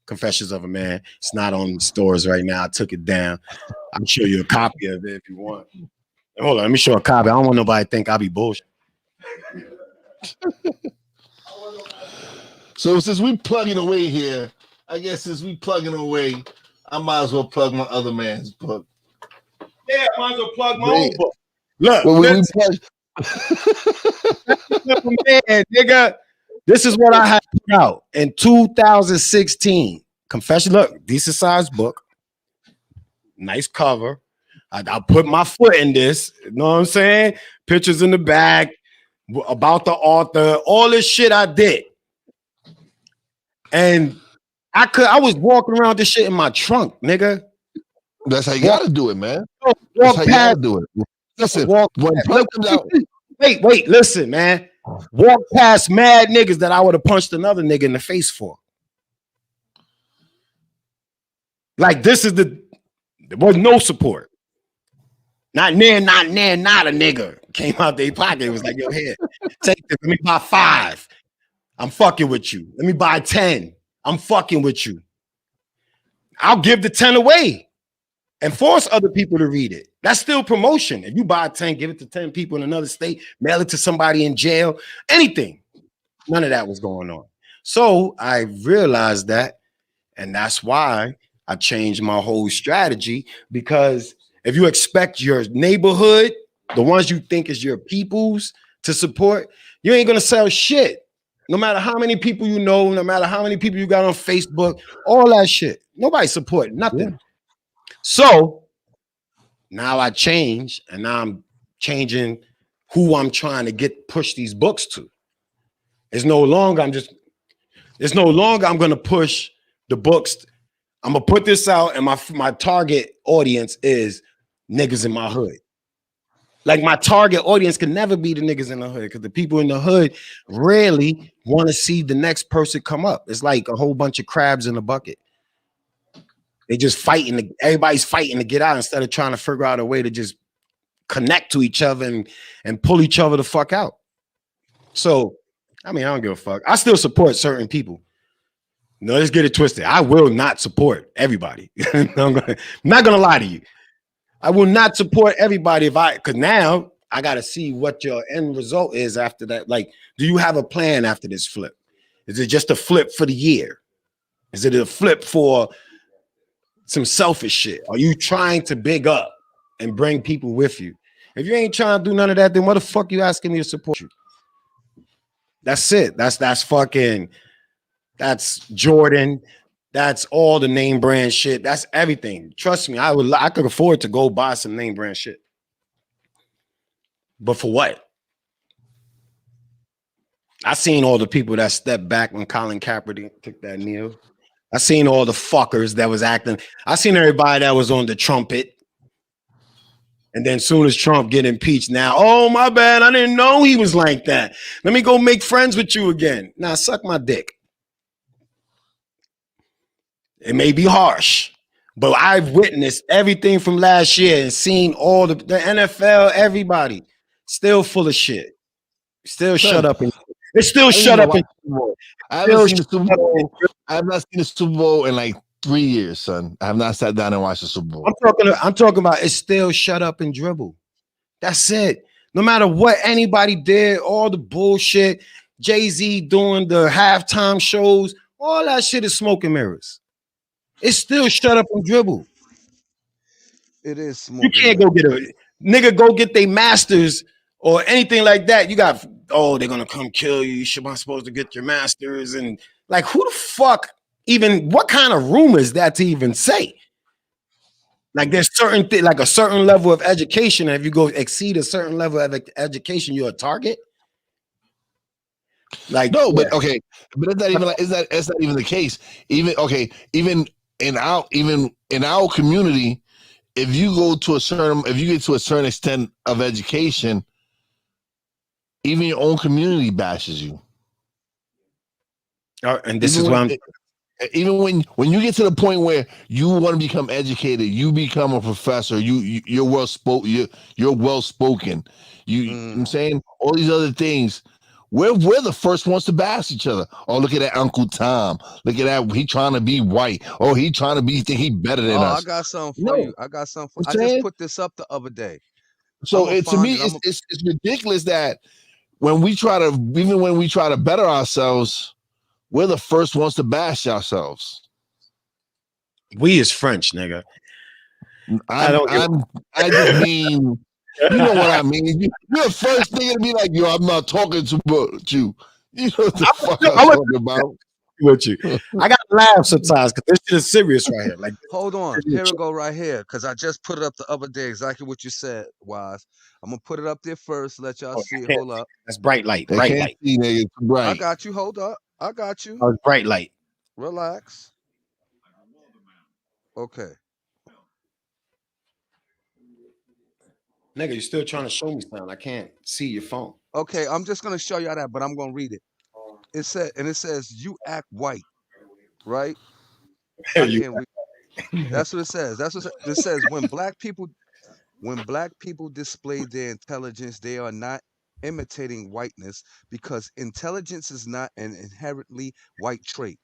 Confessions of a Man. It's not on stores right now. I took it down. I'll show you a copy of it if you want. Hold on, let me show a copy. I don't want nobody to think I'll be bullshit. So since we plugging away here, I guess since we plugging away, I might as well plug my other man's book. Yeah, I might as well plug my own book. Look, we plug. Man, nigga, this is what I had put out in 2016. Confession. Look, decent sized book, nice cover. I put my foot in this. You know what I'm saying? Pictures in the back about the author, all this shit I did, and I was walking around this shit in my trunk, nigga. That's how you gotta do it, man. That's how you gotta do it. Listen, wait, listen, man. Walk past mad niggas that I would have punched another nigga in the face for. Like there was no support. Not a nigga came out their pocket. It was like, yo, here, take this. Let me buy 5. I'm fucking with you. Let me buy 10. I'm fucking with you. I'll give the 10 away and force other people to read it. That's still promotion. If you buy 10, give it to 10 people in another state, mail it to somebody in jail, anything. None of that was going on. So I realized that, and that's why I changed my whole strategy, because if you expect your neighborhood, the ones you think is your peoples, to support, you ain't gonna sell shit. No matter how many people you know, no matter how many people you got on Facebook, all that shit. Nobody support nothing. Yeah. So now I change, and now I'm changing who I'm trying to push these books to. It's no longer I'm gonna push the books. I'm gonna put this out, and my target audience is niggas in my hood. Like my target audience can never be the niggas in the hood, because the people in the hood rarely want to see the next person come up. It's like a whole bunch of crabs in a bucket. They just fighting. Everybody's fighting to get out instead of trying to figure out a way to just connect to each other and pull each other the fuck out. So, I mean, I don't give a fuck. I still support certain people. No, let's get it twisted. I will not support everybody. I'm not gonna lie to you. I will not support everybody because now I got to see what your end result is after that. Like, do you have a plan after this flip? Is it just a flip for the year? Is it a flip for some selfish shit? Are you trying to big up and bring people with you? If you ain't trying to do none of that, then what the fuck you asking me to support you? That's it. That's Jordan. That's all the name brand shit. That's everything. Trust me, I could afford to go buy some name brand shit. But for what? I seen all the people that stepped back when Colin Kaepernick took that knee. I seen all the fuckers that was acting. I seen everybody that was on the trumpet. And then soon as Trump get impeached, now, oh, my bad, I didn't know he was like that. Let me go make friends with you again. Now, suck my dick. It may be harsh, but I've witnessed everything from last year and seen all the NFL, everybody still full of shit. Still shut up. It's still shut up. I haven't seen the Super Bowl. I have not seen the Super Bowl in like 3 years, son. I have not sat down and watched the Super Bowl. I'm talking about it's still shut up and dribble. That's it. No matter what anybody did, all the bullshit, Jay-Z doing the halftime shows, all that shit is smoke and mirrors. It's still shut up and dribble. It is smoke. You can't go get a nigga go get their masters or anything like that. You got, they're gonna come kill you. You should not supposed to get your masters. And like, who the fuck even what kind of room is that to even say? Like there's certain like a certain level of education, and if you go exceed a certain level of education, you're a target. Like no, but okay, but it's not even like it's not even the case. Even okay, even in our community, if you get to a certain extent of education, even your own community bashes you. And this is why I'm. Even when you get to the point where you want to become educated, you become a professor, you're well spoken, you're well spoken. I'm saying all these other things. We're the first ones to bash each other. Oh, look at that Uncle Tom. Look at that. He trying to be white. Oh, he trying to think he better than us. I got something for you. I got something for I just put this up the other day. So to me, it's ridiculous that when we try to better ourselves, we're the first ones to bash ourselves. We is French, nigga. I just mean, you know what I mean. You're the first nigga to be like, yo, I'm not talking about you. You know what the fuck I'm talking about. With you, I got to laugh sometimes because this shit is serious right here. Like, hold on, here we go right here because I just put it up the other day. Exactly what you said, Wise. I'm gonna put it up there first. Let y'all see. Hold up. That's bright light. They bright can't light. See, nigga, it's bright. I got you. Hold up. I got you. Oh, bright light. Relax. Okay. Nigga, you're still trying to show me something. I can't see your phone. Okay, I'm just gonna show y'all that, but I'm gonna read it. It says you act white, right? That's what it says. That's what it says. When black people display their intelligence, they are not imitating whiteness because intelligence is not an inherently white trait.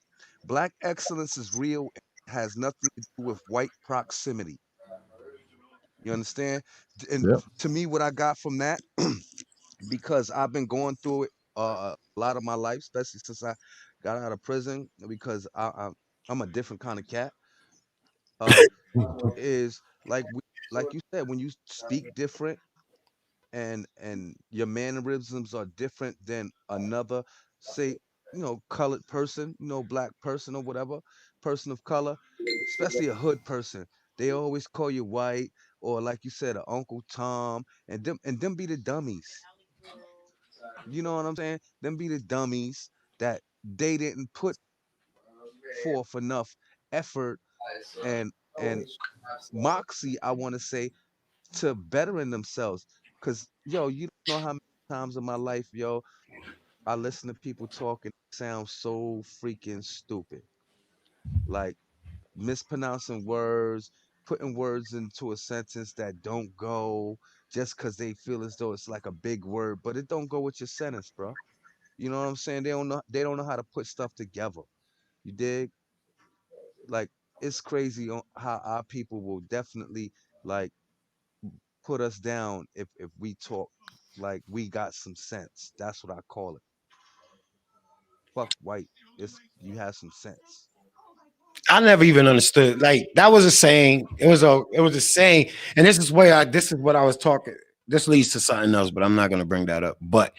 Black excellence is real and has nothing to do with white proximity. You understand? And to me, what I got from that, because I've been going through it a lot of my life, especially since I got out of prison, because I'm a different kind of cat. Is like you said, when you speak different and your mannerisms are different than another, say, colored person, black person or whatever, person of color, especially a hood person. They always call you white, or like you said, a Uncle Tom, and them be the dummies. You know what I'm saying? Them be the dummies that they didn't put forth enough effort and moxie, I want to say, to bettering themselves. Cause you don't know how many times in my life, I listen to people talking sound so freaking stupid. Like mispronouncing words, putting words into a sentence that don't go just cause they feel as though it's like a big word, but it don't go with your sentence, bro. You know what I'm saying? They don't know how to put stuff together. You dig? Like it's crazy on how our people will definitely like put us down if we talk like we got some sense. That's what I call it. Fuck white. You have some sense. I never even understood. Like that was a saying. It was a saying, and this is what I was talking. This leads to something else, but I'm not going to bring that up. But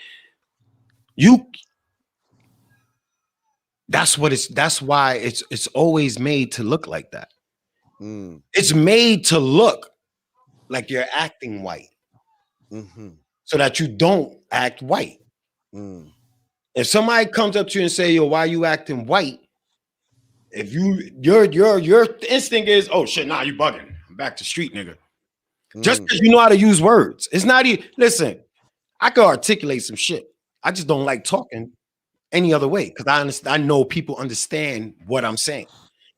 that's why it's always made to look like that. It's made to look like you're acting white, so that you don't act white. If somebody comes up to you and say, "Yo, why you acting white?" If your instinct is, "Oh shit, nah, you bugging. I'm back to street, nigga." Just because you know how to use words, it's not even. Listen, I can articulate some shit. I just don't like talking any other way because I understand. I know people understand what I'm saying.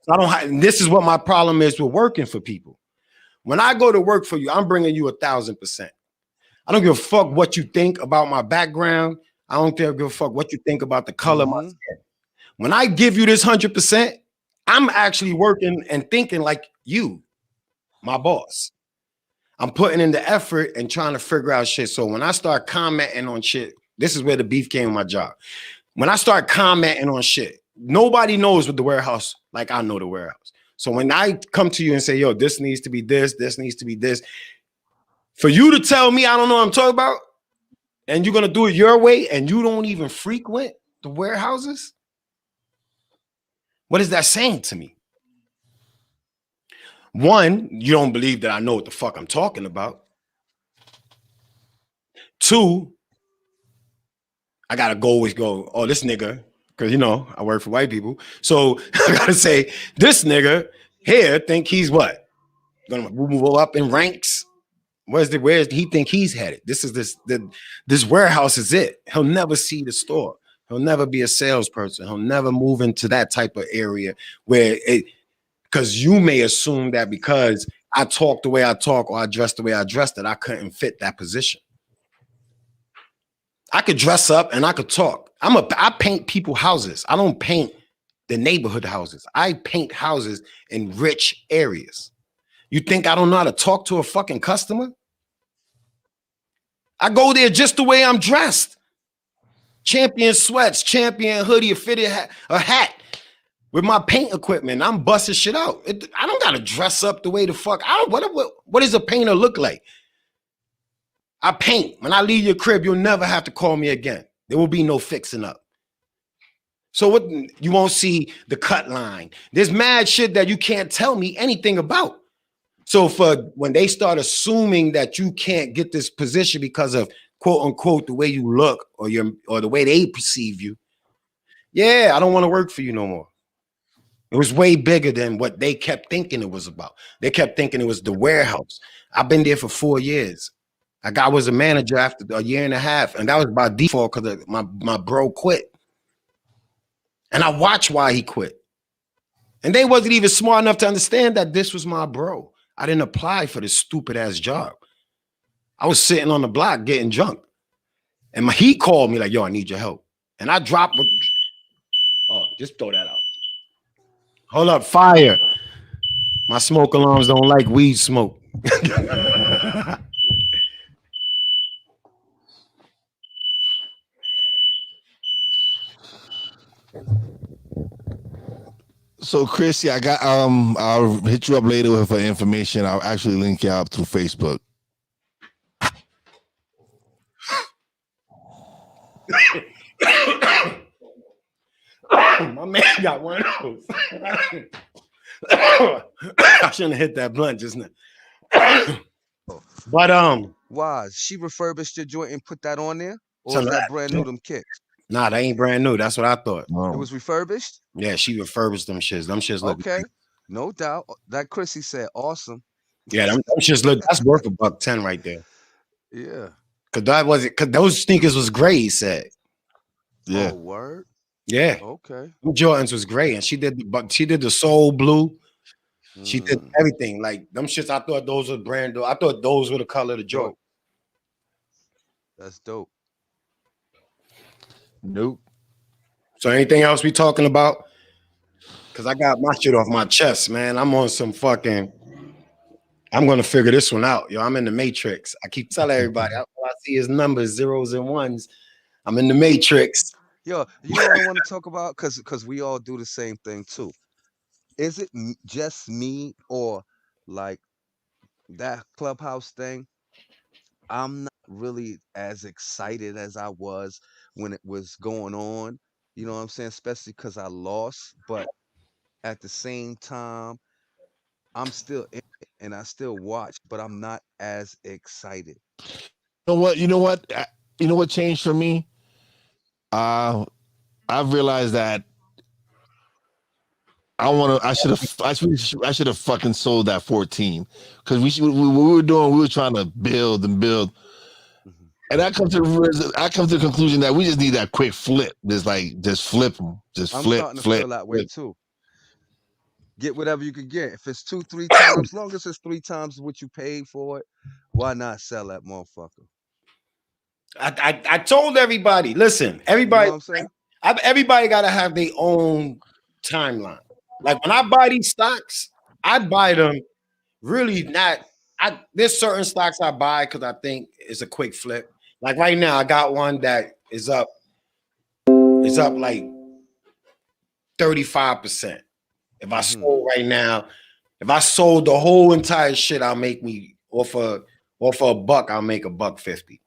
So I don't. And this is what my problem is with working for people. When I go to work for you, I'm bringing you 1,000%. I don't give a fuck what you think about my background. I don't give a fuck what you think about the color of my skin. When I give you this 100%, I'm actually working and thinking like you, my boss. I'm putting in the effort and trying to figure out shit. So when I start commenting on shit, this is where the beef came in my job. When I start commenting on shit, nobody knows what the warehouse, like I know the warehouse. So when I come to you and say, yo, this needs to be this needs to be this, for you to tell me I don't know what I'm talking about, and you're going to do it your way, and you don't even frequent the warehouses, What is that saying to me? One, you don't believe that I know what the fuck I'm talking about. Two, I gotta always go, oh, this nigga, because I work for white people. So I gotta say, this nigga here think he's what? Gonna move up in ranks. Where's he think he's headed? This warehouse is it. He'll never see the store. He'll never be a salesperson. He'll never move into that type of area where because you may assume that because I talk the way I talk or I dress the way I dress that I couldn't fit that position. I could dress up and I could talk. I paint people houses. I don't paint the neighborhood houses. I paint houses in rich areas. You think I don't know how to talk to a fucking customer? I go there just the way I'm dressed. Champion sweats, champion hoodie, a hat with my paint equipment. I'm busting shit out. I don't gotta dress up the way the fuck. What does a painter look like? I paint. When I leave your crib, you'll never have to call me again. There will be no fixing up. So what? You won't see the cut line. There's mad shit that you can't tell me anything about. So when they start assuming that you can't get this position because of quote unquote the way you look or the way they perceive you, yeah, I don't want to work for you no more. It was way bigger than what they kept thinking it was about. They kept thinking it was the warehouse. I've been there for 4 years. I was a manager after a year and a half, and that was by default because my bro quit. And I watched why he quit. And they wasn't even smart enough to understand that this was my bro. I didn't apply for this stupid ass job. I was sitting on the block getting drunk. And he called me like, yo, I need your help. And I dropped. Oh, just throw that out. Hold up, fire. My smoke alarms don't like weed smoke. So Chris, yeah, I'll hit you up later with information. I'll actually link you up through Facebook. My man got one of those. I shouldn't have hit that blunt just now. But why? She refurbished your joint and put that on there? Or is that brand new, them kicks? Nah, they ain't brand new. That's what I thought. It was refurbished? Yeah, she refurbished them shits. Them shits look okay. No doubt. That Chrissy said awesome. Yeah, them shits look, that's worth $110 right there. Yeah. Cause those sneakers was gray, he said. Yeah. Oh, word? Yeah. Okay. Them Jordans was gray, and she did the soul blue. She did everything. Like them shits, I thought those were brand new. I thought those were the color of the Jordan. That's dope. Nope. So anything else we talking about? Cause I got my shit off my chest, man. I'm on some fucking. I'm gonna figure this one out, yo. I'm in the Matrix. I keep telling everybody, all I see is numbers, zeros and ones. I'm in the Matrix. Yo, you know what I want to talk about? Cause we all do the same thing too. Is it just me or like that Clubhouse thing? I'm not really as excited as I was when it was going on. You know what I'm saying? Especially because I lost. But at the same time, I'm still in it and I still watch, but I'm not as excited. You know what changed for me? I've realized that I should have fucking sold that 14 because we were trying to build and build. And I come to the conclusion that we just need that quick flip. Just flip them. I'm starting to feel that way too. Get whatever you can get. If it's 2-3 times, long as it's 3 times what you paid for it, why not sell that motherfucker? I told everybody, listen, everybody, you know what I'm saying? Everybody gotta have their own timeline. Like when I buy these stocks, I buy them really not. There's certain stocks I buy because I think it's a quick flip. Like right now, I got one that is up. It's up like 35%. If I sold right now, if I sold the whole entire shit, I'll make me off a $1. I'll make $1.50.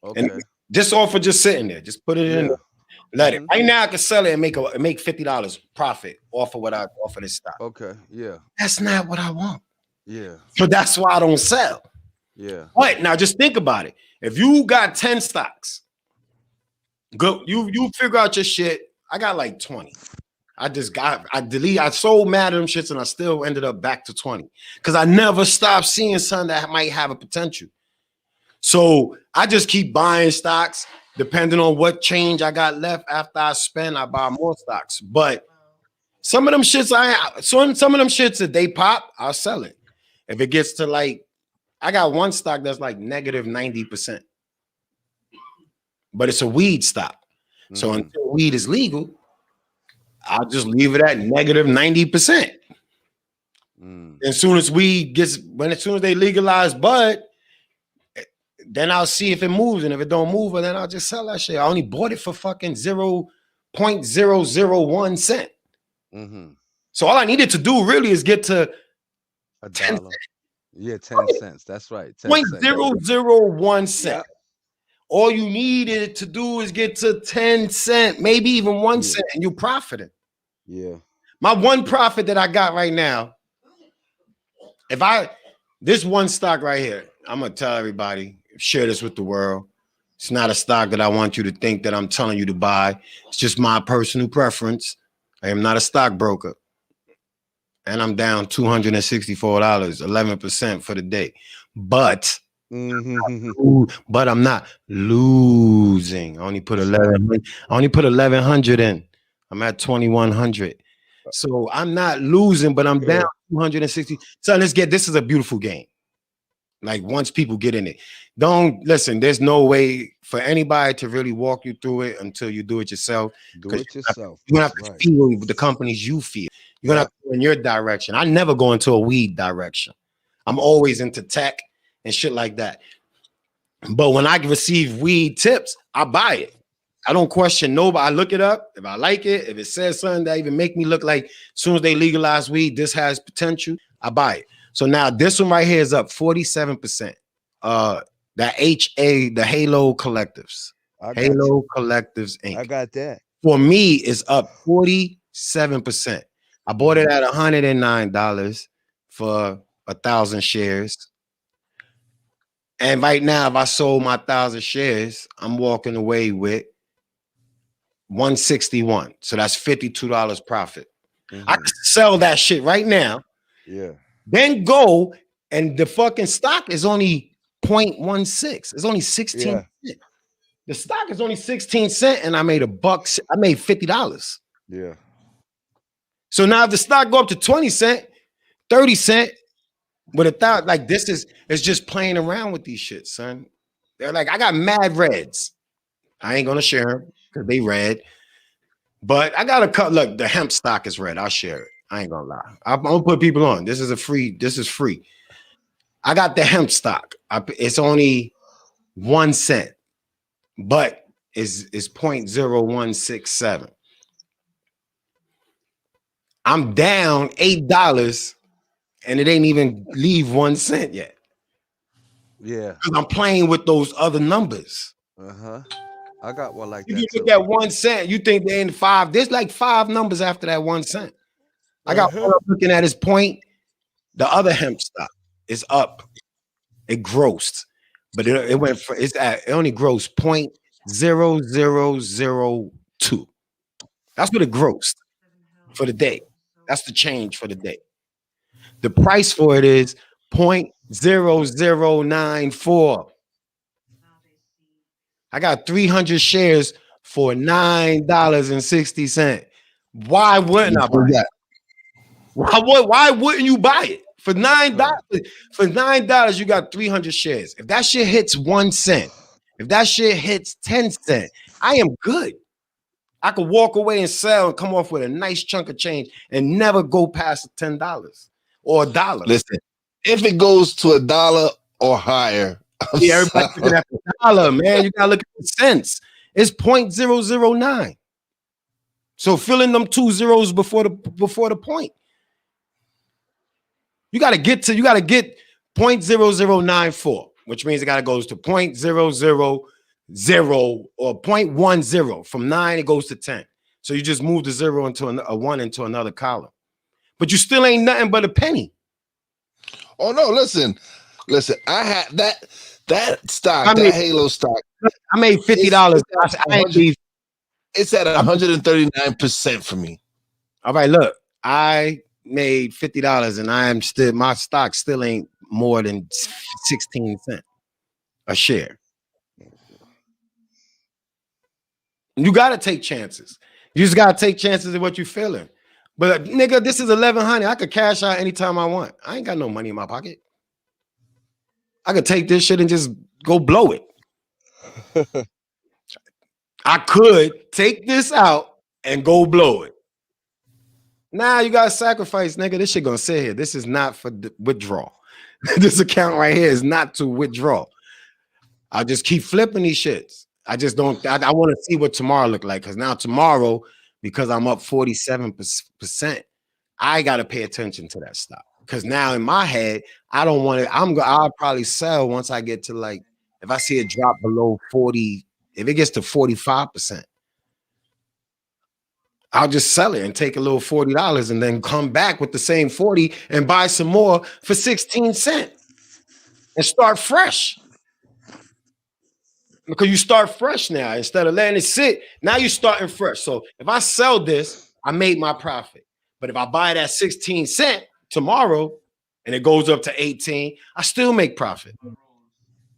Okay. And just offer just sitting there, just put it in. Let it. Right now, I can sell it and make $50 profit off of this stock. Okay. Yeah. That's not what I want. Yeah. So that's why I don't sell. Yeah. But now just think about it. If you got 10 stocks, go you figure out your shit. I got like 20. I sold mad at them shits and I still ended up back to 20 because I never stopped seeing something that might have a potential. So I just keep buying stocks depending on what change I got left after I spend. I buy more stocks, but some of them shits if they pop, I'll sell it. If it gets to like, I got one stock that's like negative 90%, but it's a weed stock. So until weed is legal, I'll just leave it at negative 90%. As soon as they legalize bud, then I'll see if it moves. And if it don't move, then I'll just sell that shit. I only bought it for fucking 0.001 cent. So all I needed to do really is get to $1. 10 cents. Yeah, 10 cents. That's right. 0.001 cent. Yeah. All you needed to do is get to 10 cents, maybe even 1 cent, and you profited. Yeah. My one profit that I got right now, this one stock right here, I'm gonna tell everybody, share this with the world. It's not a stock that I want you to think that I'm telling you to buy. It's just my personal preference. I am not a stockbroker. And I'm down $264, 11% for the day. But I'm not losing. I only put 1100 in. I'm at 2100. So I'm not losing, but I'm down 260. So this is a beautiful game. Like once people get in it, don't listen. There's no way for anybody to really walk you through it until you do it yourself. Do it yourself. You're gonna have to feel the companies you feel. You're gonna have to go in your direction. I never go into a weed direction. I'm always into tech and shit like that. But when I receive weed tips, I buy it. I don't question nobody. I look it up. If I like it, if it says something that even make me look like as soon as they legalize weed, this has potential, I buy it. So now this one right here is up 47%. The Halo Collectives. Halo Collectives Inc. I got that. For me, is up 47%. I bought it at $109 for 1,000 shares. And right now, if I sold my 1,000 shares, I'm walking away with 161. So that's $52 profit. I could sell that shit right now. Yeah. Then go, and the fucking stock is only 0.16. It's only 16 cents. The stock is only 16 cents, and I made $1. I made $50. Yeah. So now if the stock go up to 20 cents, 30 cents, with 1,000, like it's just playing around with these shits, son. They're like, I got mad reds. I ain't gonna share them because they red. But I got a cut. Look, the hemp stock is red. I'll share it. I ain't gonna lie. I'm gonna put people on. This is free. I got the hemp stock. It's only 1 cent, but it's 0.0167. I'm down $8, and it ain't even leave 1 cent yet. Yeah. I'm playing with those other numbers. I got one like that. You look at 1 cent, you think they ain't 5. There's like 5 numbers after that 1 cent. I got one I'm looking at his point. The other hemp stock is up. It grossed, but it only grossed 0.0002. That's what it grossed for the day. That's the change for the day. The price for it is 0.0094. I got 300 shares for $9.60. Why wouldn't I buy that? Why wouldn't you buy it? For $9? For $9, you got 300 shares. If that shit hits 1 cent, if that shit hits 10 cents, I am good. I could walk away and sell and come off with a nice chunk of change and never go past $10 or $1. Listen, if it goes to $1 or higher, everybody's looking at the dollar, man. You gotta look at the cents. It's 0.009. So fill in them 2 zeros before the point. You gotta get 0.0094, which means it gotta go to 0.0002. 0 or 0.10. From 9, it goes to 10. So you just move the 0 into a 1 into another column. But you still ain't nothing but a penny. Oh no, listen. I had that stock, that Halo stock. I made $50. It's at 139% for me. All right, look, I made $50 and my stock still ain't more than 16 cents a share. You gotta take chances. You just gotta take chances of what you're feeling. But nigga, this is 1100. I could cash out anytime I want. I ain't got no money in my pocket. I could take this shit and just go blow it. I could take this out and go blow it. Now you gotta sacrifice, nigga. This shit gonna sit here. This is not for withdrawal. This account right here is not to withdraw. I just keep flipping these shits. I just don't. I want to see what tomorrow look like, because now tomorrow, because I'm up 47%, I gotta pay attention to that stock. Because now in my head, I don't want it. I'll probably sell once I get to, like, if I see it drop below 40, if it gets to 45%. I'll just sell it and take a little $40 and then come back with the same 40 and buy some more for 16 cents and start fresh. Because you start fresh now instead of letting it sit. Now you're starting fresh. So if I sell this, I made my profit. But if I buy it at 16 cents tomorrow and it goes up to 18, I still make profit.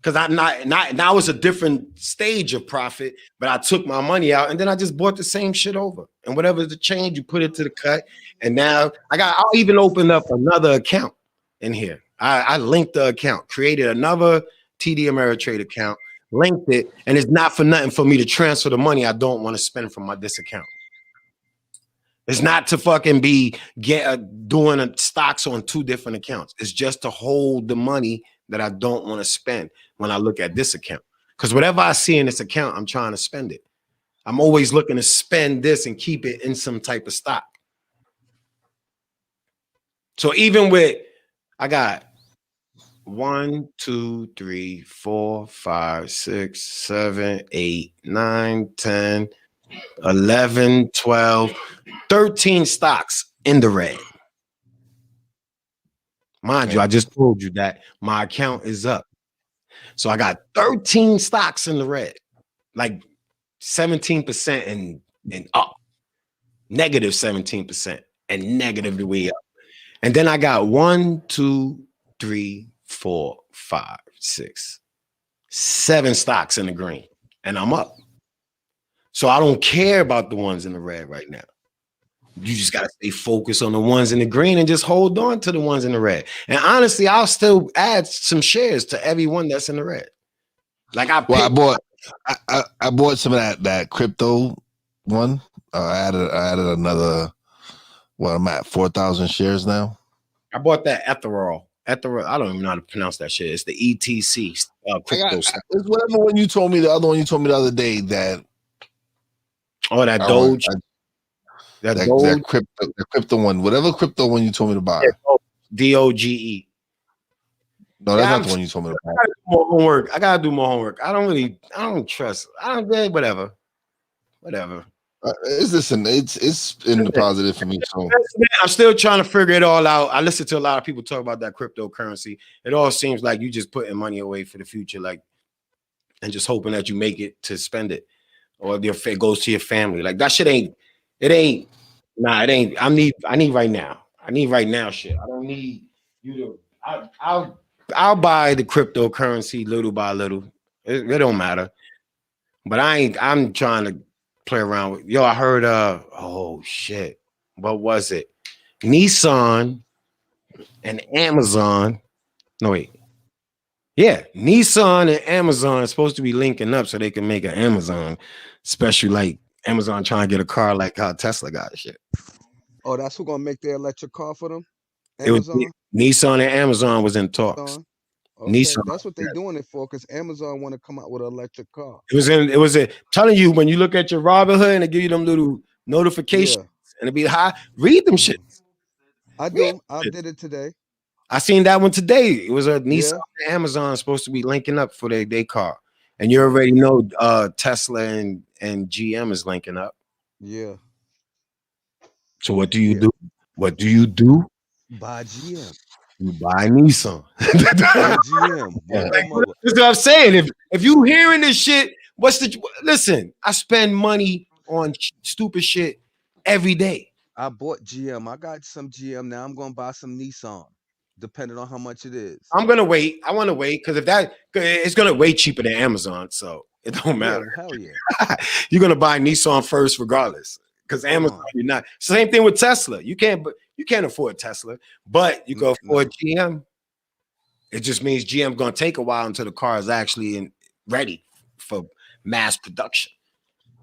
Because I'm not now it's a different stage of profit, but I took my money out and then I just bought the same shit over. And whatever's the change, you put it to the cut. And now I'll even open up another account in here. I linked the account, created another TD Ameritrade account, linked it, and it's not for nothing for me to transfer the money I don't want to spend from this account. It's not to fucking be doing stocks on 2 different accounts. It's just to hold the money that I don't want to spend when I look at this account. Because whatever I see in this account, I'm trying to spend it. I'm always looking to spend this and keep it in some type of stock. So even with, I got 1, 2, 3, 4, 5, 6, 7, 8, 9, 10, 11, 12, 13 stocks in the red. Mind you, I just told you that my account is up. So I got 13 stocks in the red, like 17% and up, negative 17% and negative the way up. And then I got 1, 2, 3, 4, 5, 6, 7 stocks in the green, and I'm up. So I don't care about the ones in the red right now. You just got to stay focused on the ones in the green and just hold on to the ones in the red. And honestly, I'll still add some shares to every one that's in the red. Like I bought some of that crypto one. I added another. Well, I'm at 4,000 shares now. I bought that Ethereal. I don't even know how to pronounce that shit. It's the ETC crypto. It's whatever one you told me. The other one you told me the other day that. Oh, that Doge. That crypto one, whatever crypto one you told me to buy. DOGE. No, that's not the one you told me to buy. I gotta do more homework. I don't trust. Whatever. It's in the positive for me. So I'm still trying to figure it all out. I listen to a lot of people talk about that cryptocurrency. It all seems like you just putting money away for the future, like, and just hoping that you make it to spend it, or if it goes to your family. Like that shit ain't. It ain't. Nah, it ain't. I need right now. I need right now shit. I don't need you to. I'll buy the cryptocurrency little by little. It don't matter. But I'm trying to play around with. Yo, I heard. Oh shit. What was it? Nissan and Amazon. No wait. Yeah, Nissan and Amazon are supposed to be linking up so they can make an Amazon special, like Amazon trying to get a car like how Tesla got shit. Oh, that's who gonna make their electric car for them? Amazon? Nissan and Amazon was in talks. Okay, Nissan, that's what they're doing it for, because Amazon want to come out with an electric car. It was telling you when you look at your Robinhood and they give you them little notifications and it be high. Read them shit. I do. I did it today. I seen that one today. It was a Nissan and Amazon supposed to be linking up for their car. And you already know Tesla and GM is linking up. Yeah. So what do you Yeah. do? What do you do? Buy GM. You buy Nissan. Buy GM. Word my Like, mother. that's what I'm saying. If you hearing this shit, what's the listen? I spend money on stupid shit every day. I bought GM. I got some GM now. I'm gonna buy some Nissan, depending on how much it is. I'm gonna wait. I want to wait because if that it's gonna way cheaper than Amazon, so it don't Yeah, matter. well, hell yeah. You're gonna buy Nissan first, regardless, because Amazon you're not. Same thing with Tesla. You can't afford Tesla, but you can afford No. GM. It just means GM gonna take a while until the car is actually ready for mass production.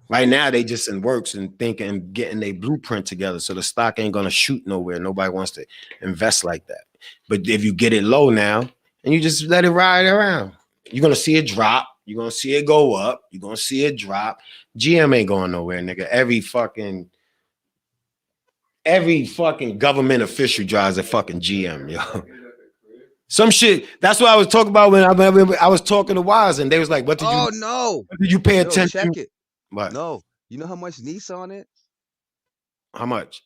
Right now, they just in works and thinking and getting their blueprint together. So the stock ain't gonna shoot nowhere. Nobody wants to invest like that. But if you get it low now and you just let it ride around, you're gonna see it drop. You're gonna see it go up. You're gonna see it drop. GM ain't going nowhere, nigga. Every fucking government official drives a fucking GM, yo. Some shit. That's what I was talking about when I was talking to Wise, and they was like, "What did Oh no. you pay Yo, attention?" check it. What? No. You know how much Nissan it? How much?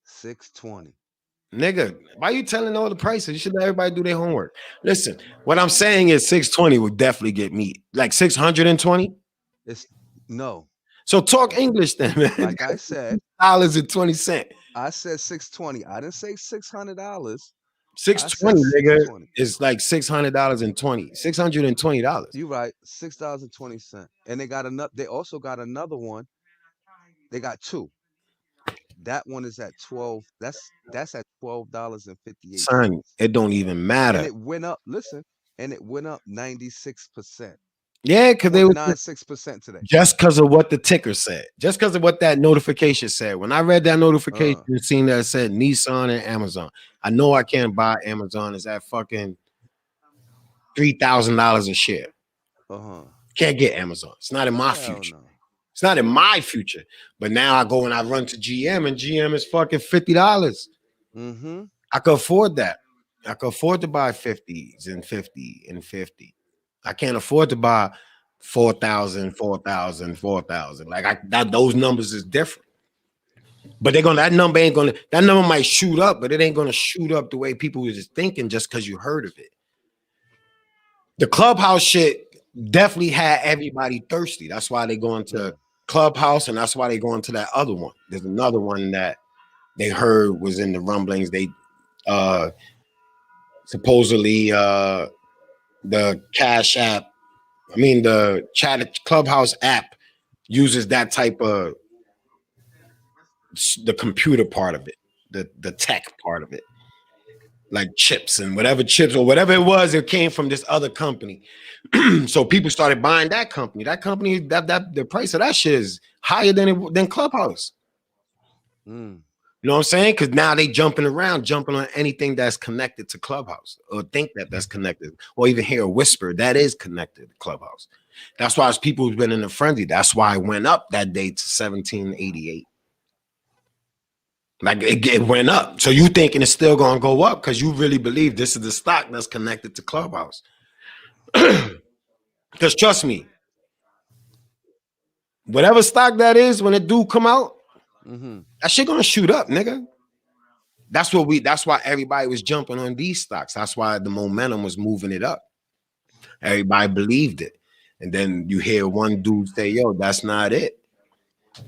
620. Nigga, why you telling all the prices? You should let everybody do their homework. Listen, what I'm saying is 620 would definitely get me. Like 620. It's no. So talk English then, man. Like I said, $20. I said 620. I didn't say $600. I said 620, nigga, 620. is like $600 $620. You right, $6.20. And they got another. They also got another one. They got two. That one is at 12. That's at $12.58. Son, it don't even And matter. it went up. Listen, and it went up 96%. Yeah, because they was 0.96% today. just because of what the ticker said, just because of what that notification said. When I read that notification and seen that it said Nissan and Amazon, I know I can't buy Amazon. Is that fucking $3,000 a share? Can't get Amazon. It's not in my future. No. It's not in my future. But now I go and I run to GM, and GM is fucking $50. I could afford that. I could afford to buy 50s and 50 and 50. I can't afford to buy 4,000, 4,000, 4,000. Like those numbers is different. But that number might shoot up, but it ain't gonna shoot up the way people was just thinking just because you heard of it. The Clubhouse shit definitely had everybody thirsty. That's why they go into Clubhouse, and that's why they go into that other one. There's another one that they heard was in the rumblings. They supposedly the Cash App, the Chat Clubhouse app uses that type of the computer part of it, the tech part of it, like chips and whatever chips or whatever it was. It came from this other company, so people started buying that company. That company, that the price of that shit is higher than Clubhouse. You know what I'm saying? Because now they jumping on anything that's connected to Clubhouse, or think that's connected, or even hear a whisper that is connected to Clubhouse. That's why people who've been in a frenzy. That's why it went up that day to 1788. Like it went up. So you thinking it's still gonna go up because you really believe this is the stock that's connected to Clubhouse. Because trust me, whatever stock that is, when it do come out, that shit gonna shoot up, nigga. That's why everybody was jumping on these stocks. That's why the momentum was moving it up. Everybody believed it. And then you hear one dude say, yo, that's not it.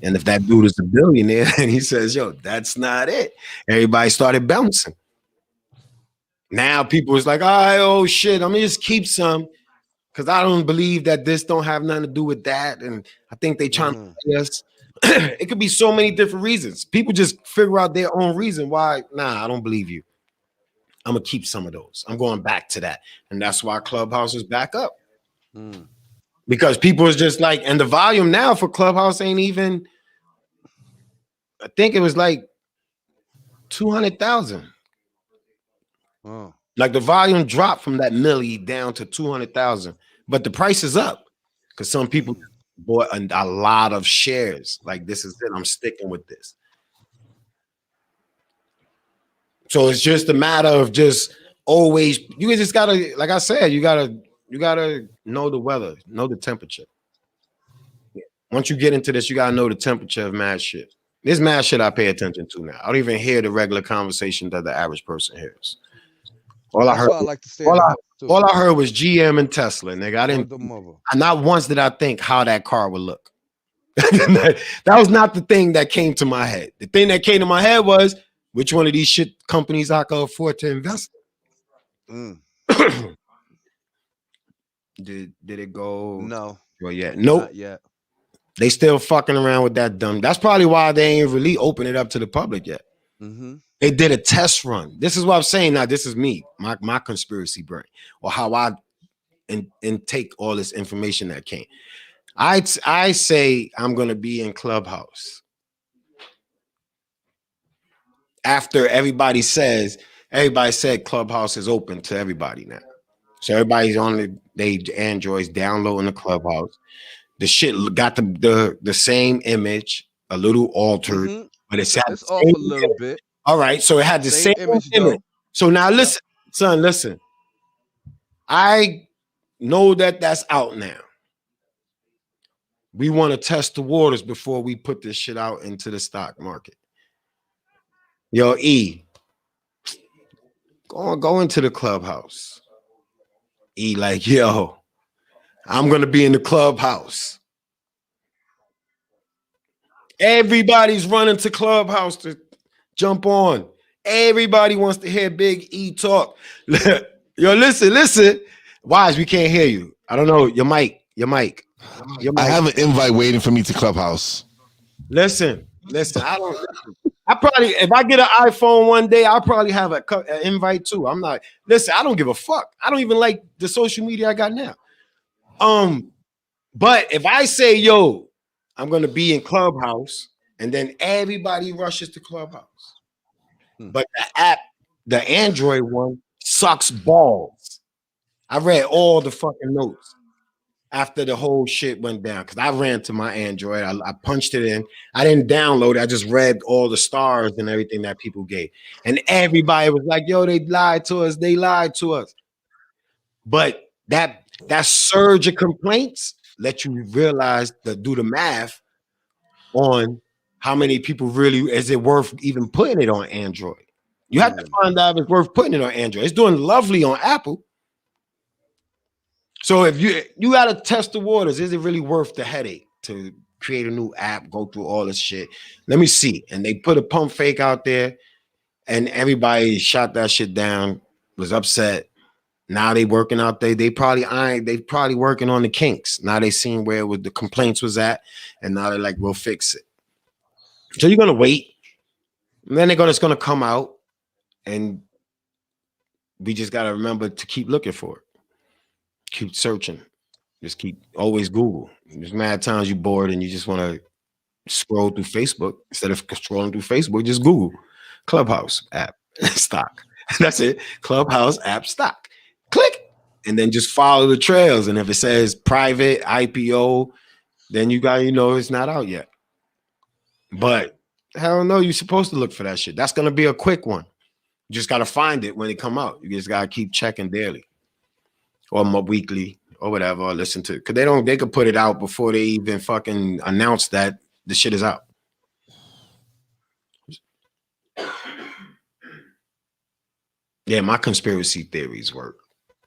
And if that dude is a billionaire and he says, yo, that's not it, everybody started bouncing. Now people is like, oh shit, I'm gonna just keep some because I don't believe that this don't have nothing to do with that. And I think they trying to play us. It could be so many different reasons. People just figure out their own reason why. Nah, I don't believe you. I'm gonna keep some of those. I'm going back to that, and that's why Clubhouse is back up because people is just like, and the volume now for Clubhouse ain't even. I think it was like 200,000. Like the volume dropped from that milli down to 200,000, but the price is up because some people bought a lot of shares. Like, this is it. I'm sticking with this. So it's just a matter of just always, you just gotta, like I said, you gotta You gotta know the weather, know the temperature. Once you get into this, you gotta know the temperature of mad shit. There's mad shit I pay attention to now. I don't even hear the regular conversation that the average person hears. All I That's heard, why I like to stay in the house too. all I heard was GM and Tesla, nigga. I didn't. Not once did I think how that car would look. That was not the thing that came to my head. The thing that came to my head was which one of these shit companies I could afford to invest in. Did it go? No. Well, yeah, nope. Not yet. They still fucking around with that dumb. That's probably why they ain't really open it up to the public yet. They did a test run. This is what I'm saying. Now, this is me, my conspiracy brain, or how I intake all this information that came. I say I'm gonna be in Clubhouse after everybody said Clubhouse is open to everybody now. So everybody's on they Androids downloading the Clubhouse. The shit got the same image, a little altered, but it's off a little bit. All right, so it had the same image. So now listen, son, listen. I know that's out now. We want to test the waters before we put this shit out into the stock market. Yo, E, go into the Clubhouse. E, like, yo, I'm gonna be in the Clubhouse. Everybody's running to Clubhouse to jump on. Everybody wants to hear Big E talk. Yo, listen. Wise, we can't hear you. I don't know. Your mic. I have an invite waiting for me to Clubhouse. Listen. I probably, if I get an iPhone one day, I'll probably have an invite too. I'm not. Listen, I don't give a fuck. I don't even like the social media I got now. But if I say, yo, I'm gonna be in Clubhouse, and then everybody rushes to Clubhouse. But the app, the Android one, sucks balls. I read all the fucking notes after the whole shit went down because I ran to my Android. I punched it in. I didn't download it. I just read all the stars and everything that people gave. And everybody was like, yo, they lied to us. They lied to us. But that surge of complaints let you realize to do the math on how many people really, is it worth even putting it on Android? You have to find out if it's worth putting it on Android. It's doing lovely on Apple. So if you got to test the waters, is it really worth the headache to create a new app, go through all this shit? Let me see. And they put a pump fake out there and everybody shot that shit down, was upset. Now they working out there. They probably working on the kinks. Now they seen where the complaints was at. And now they're like, we'll fix it. So you're going to wait. And then it's going to come out. And we just got to remember to keep looking for it. Keep searching. Just keep always Google. There's mad times you're bored and you just want to scroll through Facebook. Instead of scrolling through Facebook, just Google Clubhouse app stock. That's it. Clubhouse app stock. Click. And then just follow the trails. And if it says private IPO, then you got, it's not out yet. But hell no, you're supposed to look for that shit. That's going to be a quick one. You just got to find it when it come out. You just got to keep checking daily or weekly or whatever, or listen to it. Because they could put it out before they even fucking announce that the shit is out. Yeah, my conspiracy theories work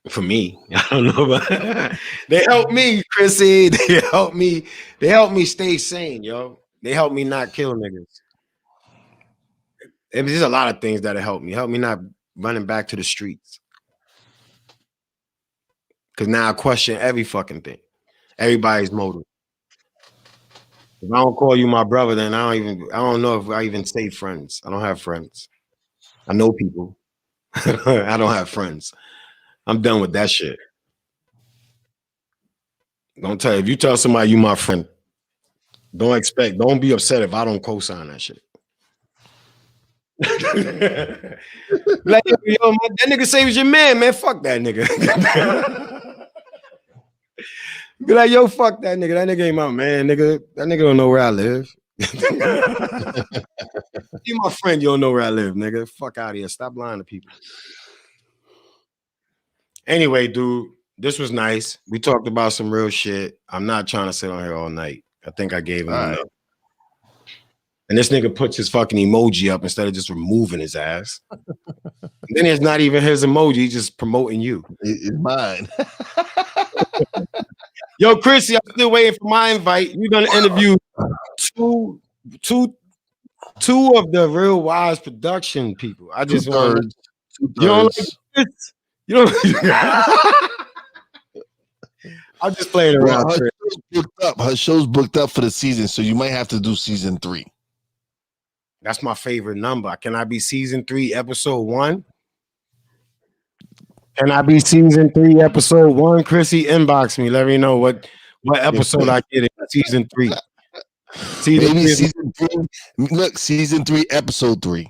for me. I don't know, but they help me, Chrissy. They help me stay sane, yo. They help me not kill niggas. There's a lot of things that help me. Help me not running back to the streets. Because now I question every fucking thing. Everybody's motive. If I don't call you my brother, then I don't know if I even say friends. I don't have friends. I know people. I don't have friends. I'm done with that shit. If you tell somebody you my friend, don't be upset if I don't co-sign that shit. Like, yo, that nigga say he was your man, fuck that nigga. Be like, yo, fuck that nigga. That nigga ain't my man, nigga. That nigga don't know where I live. You my friend, you don't know where I live, nigga. Fuck out of here. Stop lying to people. Anyway, dude, This was nice. We talked about some real shit. I'm not trying to sit on here all night. I think I gave him enough. And this nigga puts his fucking emoji up instead of just removing his ass. Then it's not even his emoji, he's just promoting you. It's mine. Yo, Chrissy, I'm still waiting for my invite. You're gonna interview two of the Real Wise production people. I just want you don't like this? You don't. I'm just playing around. Well, her show's booked up for the season, so you might have to do season 3. That's my favorite number. Can I be season 3, episode 1? Can I be season 3, episode 1? Chrissy, inbox me. Let me know what episode I get in season 3. Maybe season 3. Look, season 3, episode 3.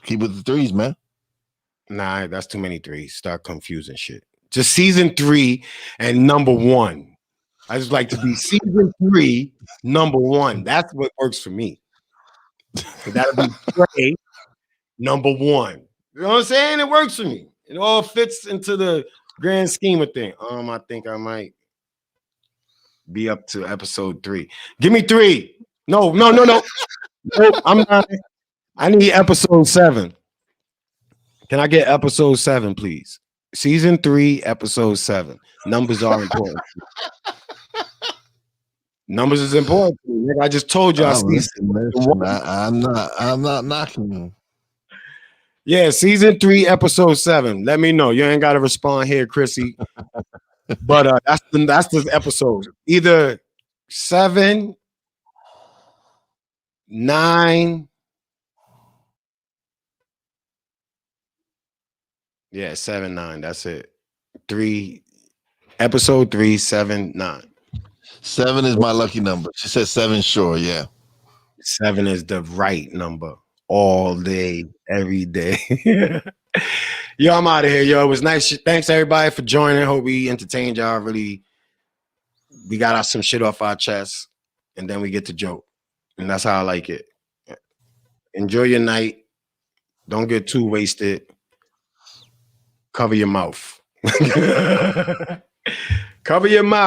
Keep with the 3s, man. Nah, that's too many 3s. Start confusing shit. Just season 3 and number 1. I just like to be season 3, number 1. That's what works for me. So that'll be great. Number 1. You know what I'm saying? It works for me. It all fits into the grand scheme of things. I think I might be up to episode 3. Give me 3. No. Nope, I'm not. I need episode 7. Can I get episode 7, please? Season 3, episode 7. Numbers are important. Numbers is important. I just told you. I'm not knocking you. Yeah, season 3, episode 7. Let me know. You ain't got to respond here, Chrissy. But that's the episode. Either 7, 9. Yeah, 7, 9. That's it. 3. Episode 3, 7, 9. 7 is my lucky number. She said 7, sure, yeah. 7 is the right number all day, every day. Yo, I'm out of here. Yo, it was nice. Thanks everybody for joining. Hope we entertained y'all. Really, we got some shit off our chest, and then we get to joke, and that's how I like it. Enjoy your night. Don't get too wasted. Cover your mouth. Cover your mouth.